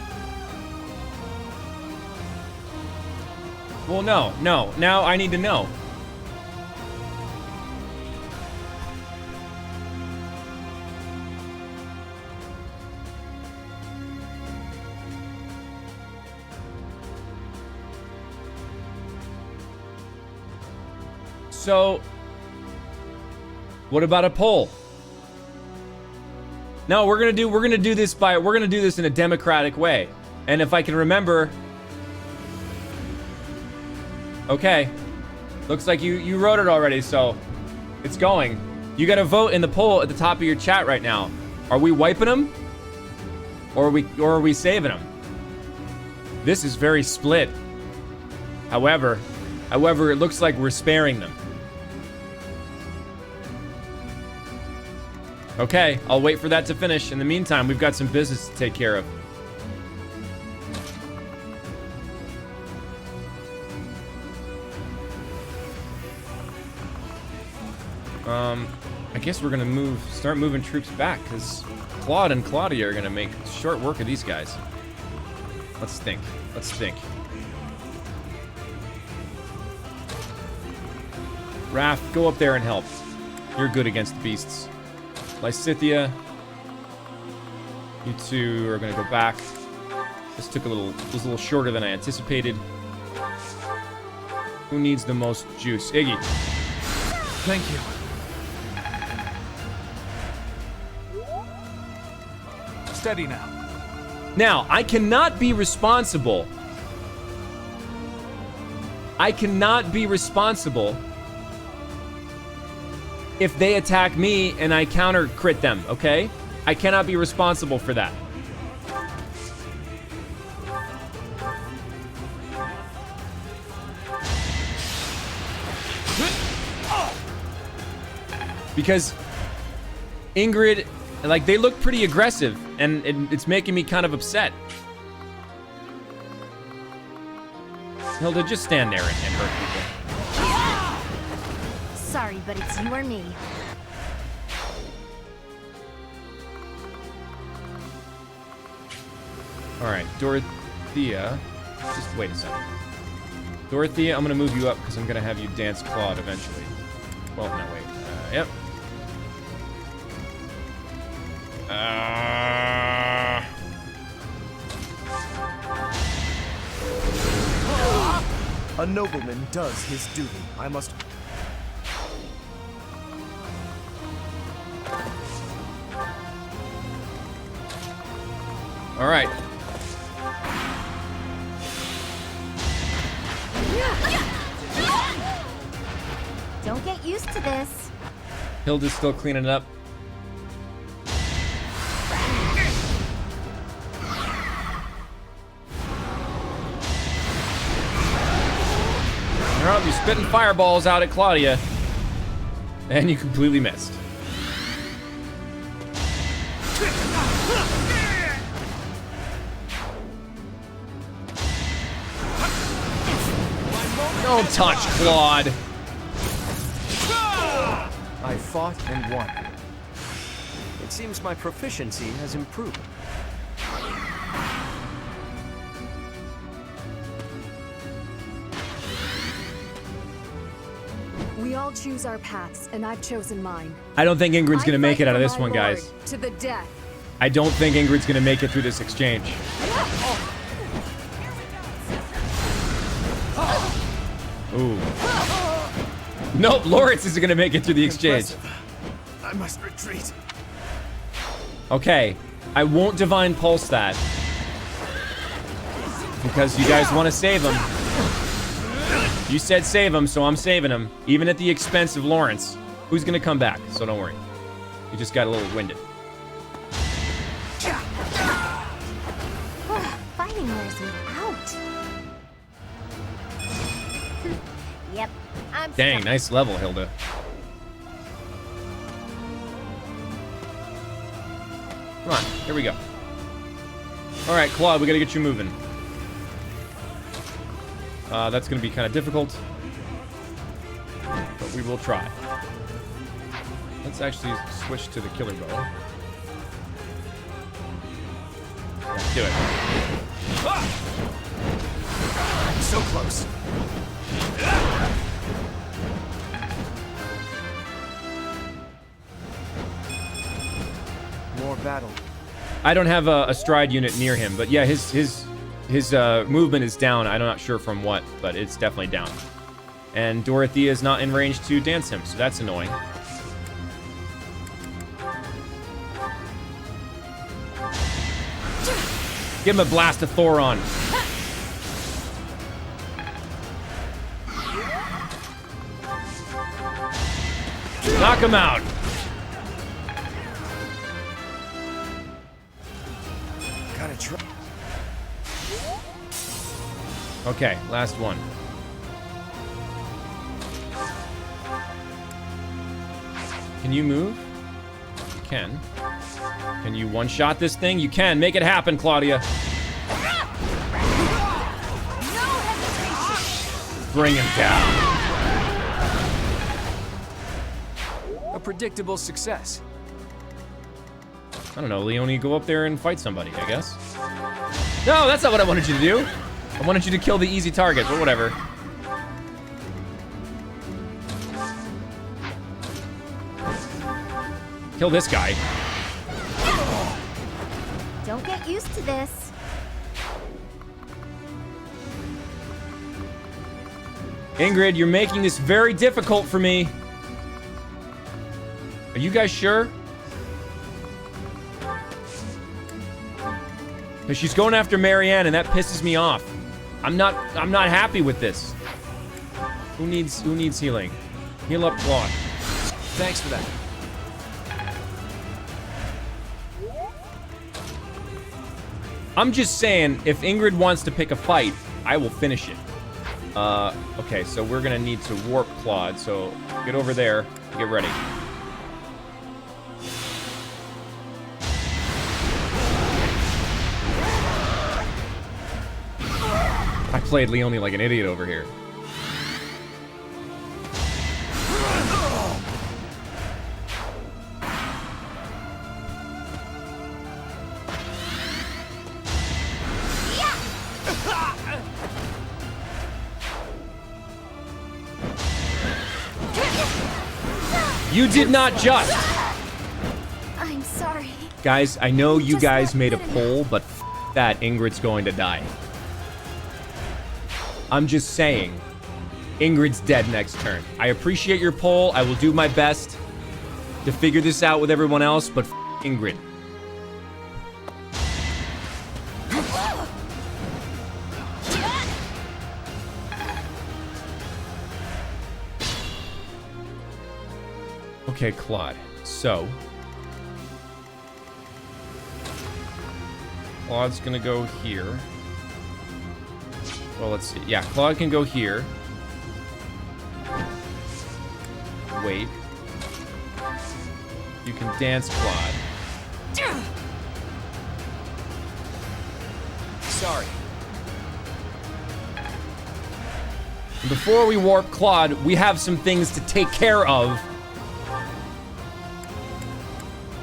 Well, no. Now I need to know. So, what about a poll? No, we're gonna do this in a democratic way. And if I can remember, okay, looks like you wrote it already, so it's going. You got to vote in the poll at the top of your chat right now. Are we wiping them, or are we saving them? This is very split. However, it looks like we're sparing them. Okay, I'll wait for that to finish. In the meantime, we've got some business to take care of. I guess we're gonna start moving troops back, because Claude and Claudia are gonna make short work of these guys. Let's think. Raph, go up there and help. You're good against the beasts. Lysithia, you two are gonna go back. This was a little shorter than I anticipated. Who needs the most juice? Iggy.
Thank you. Steady now.
Now, I cannot be responsible. If they attack me and I counter crit them, okay? I cannot be responsible for that. Because Ingrid, like, they look pretty aggressive, and it's making me kind of upset. Hilda, just stand there and hurt people.
Sorry, but it's you or me.
Alright, Dorothea. Just wait a second. Dorothea, I'm gonna move you up because I'm gonna have you dance Claude eventually. Well, no, wait. Yep.
A nobleman does his duty. I must...
All right.
Don't get used to this.
Hilda's still cleaning it up. You're spitting fireballs out at Claudia. And you completely missed. Don't touch Claude.
I fought and won. It seems my proficiency has improved.
We all choose our paths, and I've chosen mine.
I don't think Ingrid's gonna make it out of this one, guys.
To the death.
I don't think Ingrid's gonna make it through this exchange. Ooh. Nope, Lawrence isn't gonna make it through the exchange.
I must retreat.
Okay, I won't Divine Pulse that. Because you guys want to save him. You said save him, so I'm saving him. Even at the expense of Lawrence. Who's gonna come back, so don't worry. You just got a little winded.
Fighting wears me out. Yep, I'm
Dang, nice level, Hilda. Come on, here we go. Alright, Claude, we gotta get you moving. That's gonna be kind of difficult. But we will try. Let's actually switch to the killer bow. Let's do it.
So close. More battle.
I don't have a stride unit near him, but yeah, his movement is down. I'm not sure from what, but it's definitely down. And Dorothea is not in range to dance him, so that's annoying. Give him a blast of Thoron. Knock him out.
Gotta try.
Okay, last one. Can you move? You can. Can you one-shot this thing? You can. Make it happen, Claudia. Bring him down.
A predictable success.
I don't know, Leonie, go up there and fight somebody, I guess. No, that's not what I wanted you to do. I wanted you to kill the easy target, but whatever. Kill this guy.
Don't get used to this.
Ingrid, you're making this very difficult for me. Are you guys sure? Because she's going after Marianne, and that pisses me off. I'm not happy with this. Who needs healing? Heal up Claude.
Thanks for that.
I'm just saying, if Ingrid wants to pick a fight, I will finish it. Okay, so we're gonna need to warp Claude, so get over there, get ready. I played Leonie like an idiot over here. You did not just.
I'm sorry.
Guys, I know you guys made a poll, but that Ingrid's going to die. I'm just saying, Ingrid's dead next turn. I appreciate your poll. I will do my best to figure this out with everyone else, but Ingrid. Okay, Claude. So, Claude's gonna go here. Well, let's see. Yeah, Claude can go here. Wait. You can dance Claude.
Sorry.
Before we warp Claude, we have some things to take care of.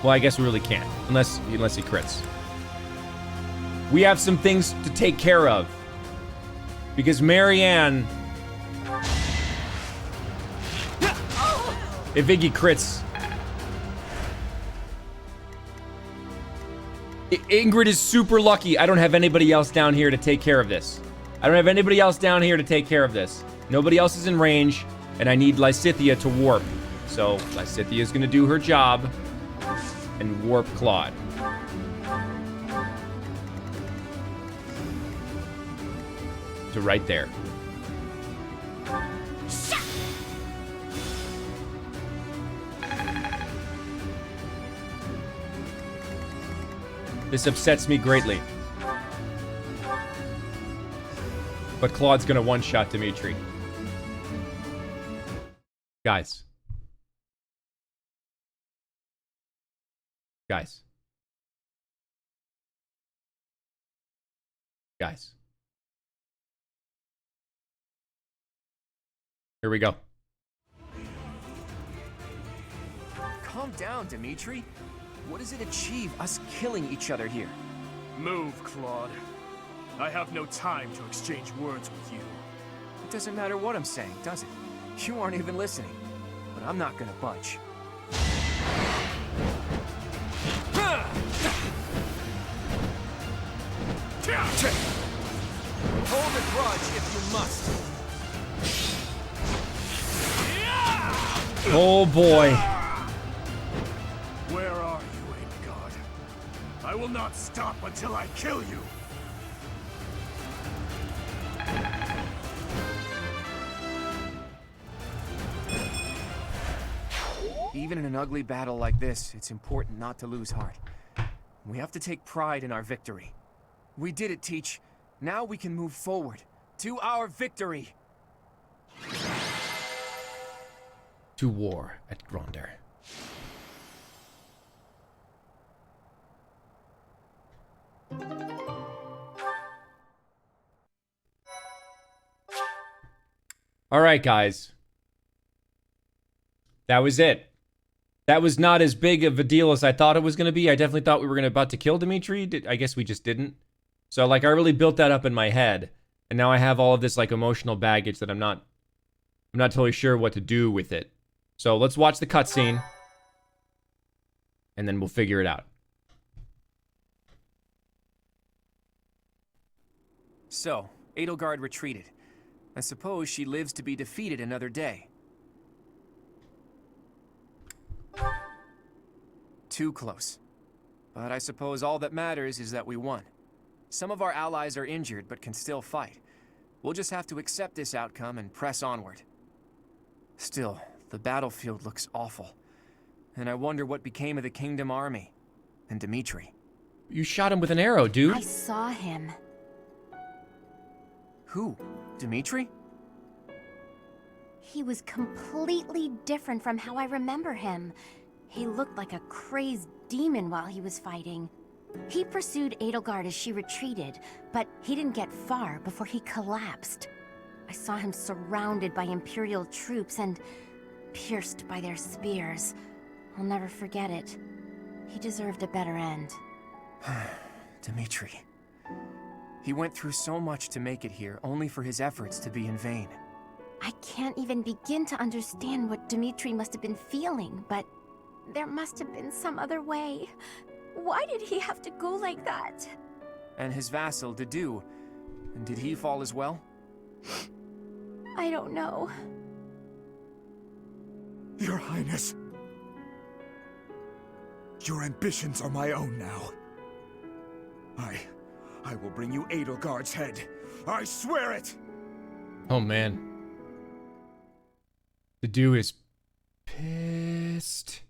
Well, I guess we really can't, unless he crits. We have some things to take care of. Because Marianne... If Iggy crits... Ingrid is super lucky I don't have anybody else down here to take care of this. I don't have anybody else down here to take care of this. Nobody else is in range, and I need Lysithea to warp. So, Lysithea is gonna do her job and warp Claude. To right there. This upsets me greatly. But Claude's gonna one-shot Dimitri. Guys. Guys. Guys. Here we go.
Calm down, Dimitri. What does it achieve, us killing each other here?
Move, Claude. I have no time to exchange words with you.
It doesn't matter what I'm saying, does it? You aren't even listening. But I'm not gonna budge. Hold a grudge if you must.
Oh boy.
Where are you, Ape God? I will not stop until I kill you.
Even in an ugly battle like this, it's important not to lose heart. We have to take pride in our victory. We did it, Teach. Now we can move forward to our victory.
To war at Grandeur. All right, guys. That was it. That was not as big of a deal as I thought it was going to be. I definitely thought we were about to kill Dimitri. I guess we just didn't. So, like, I really built that up in my head. And now I have all of this, like, emotional baggage that I'm not totally sure what to do with it. So, let's watch the cutscene. And then we'll figure it out.
So, Edelgard retreated. I suppose she lives to be defeated another day. Too close. But I suppose all that matters is that we won. Some of our allies are injured, but can still fight. We'll just have to accept this outcome and press onward. Still, the battlefield looks awful. And I wonder what became of the Kingdom Army. And Dimitri.
You shot him with an arrow, dude.
I saw him.
Who? Dimitri?
He was completely different from how I remember him. He looked like a crazed demon while he was fighting. He pursued Edelgard as she retreated, but he didn't get far before he collapsed. I saw him surrounded by Imperial troops and pierced by their spears. I'll never forget it. He deserved a better end.
Dimitri. He went through so much to make it here, only for his efforts to be in vain.
I can't even begin to understand what Dimitri must have been feeling, but there must have been some other way. Why did he have to go like that?
And his vassal, Dedu. Did he fall as well?
I don't know.
Your Highness. Your ambitions are my own now. I will bring you Edelgard's head. I swear it!
Oh, man. The dude is pissed.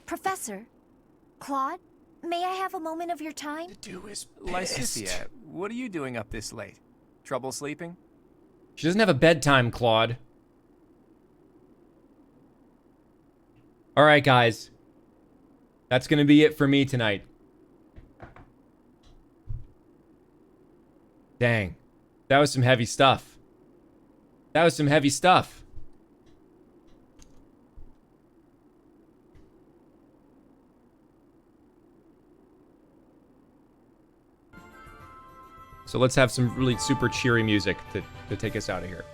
Professor, Claude, may I have a moment of your time?
The dude is pissed. Lycia, what are you doing up this late? Trouble sleeping?
She doesn't have a bedtime, Claude. All right, guys. That's going to be it for me tonight. Dang. That was some heavy stuff. That was some heavy stuff. So let's have some really super cheery music to take us out of here.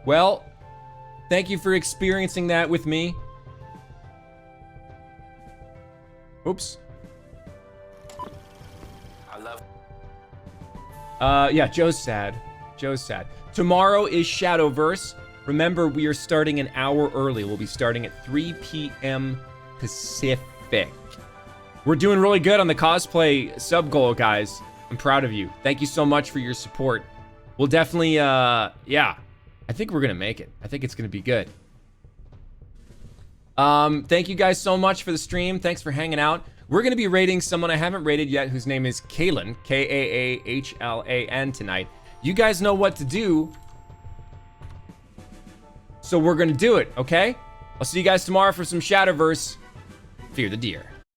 Well, thank you for experiencing that with me. Oops.
I love.
Yeah, Joe's sad. Joe's sad. Tomorrow is Shadowverse. Remember, we are starting an hour early. We'll be starting at 3 p.m. Pacific. We're doing really good on the cosplay sub goal, guys. I'm proud of you. Thank you so much for your support. We'll definitely, yeah. I think we're gonna make it. I think it's gonna be good. Thank you guys so much for the stream. Thanks for hanging out. We're gonna be rating someone I haven't rated yet, whose name is Kaylan, K-A-A-H-L-A-N tonight. You guys know what to do, so we're gonna do it, okay? I'll see you guys tomorrow for some Shadowverse. Fear the deer.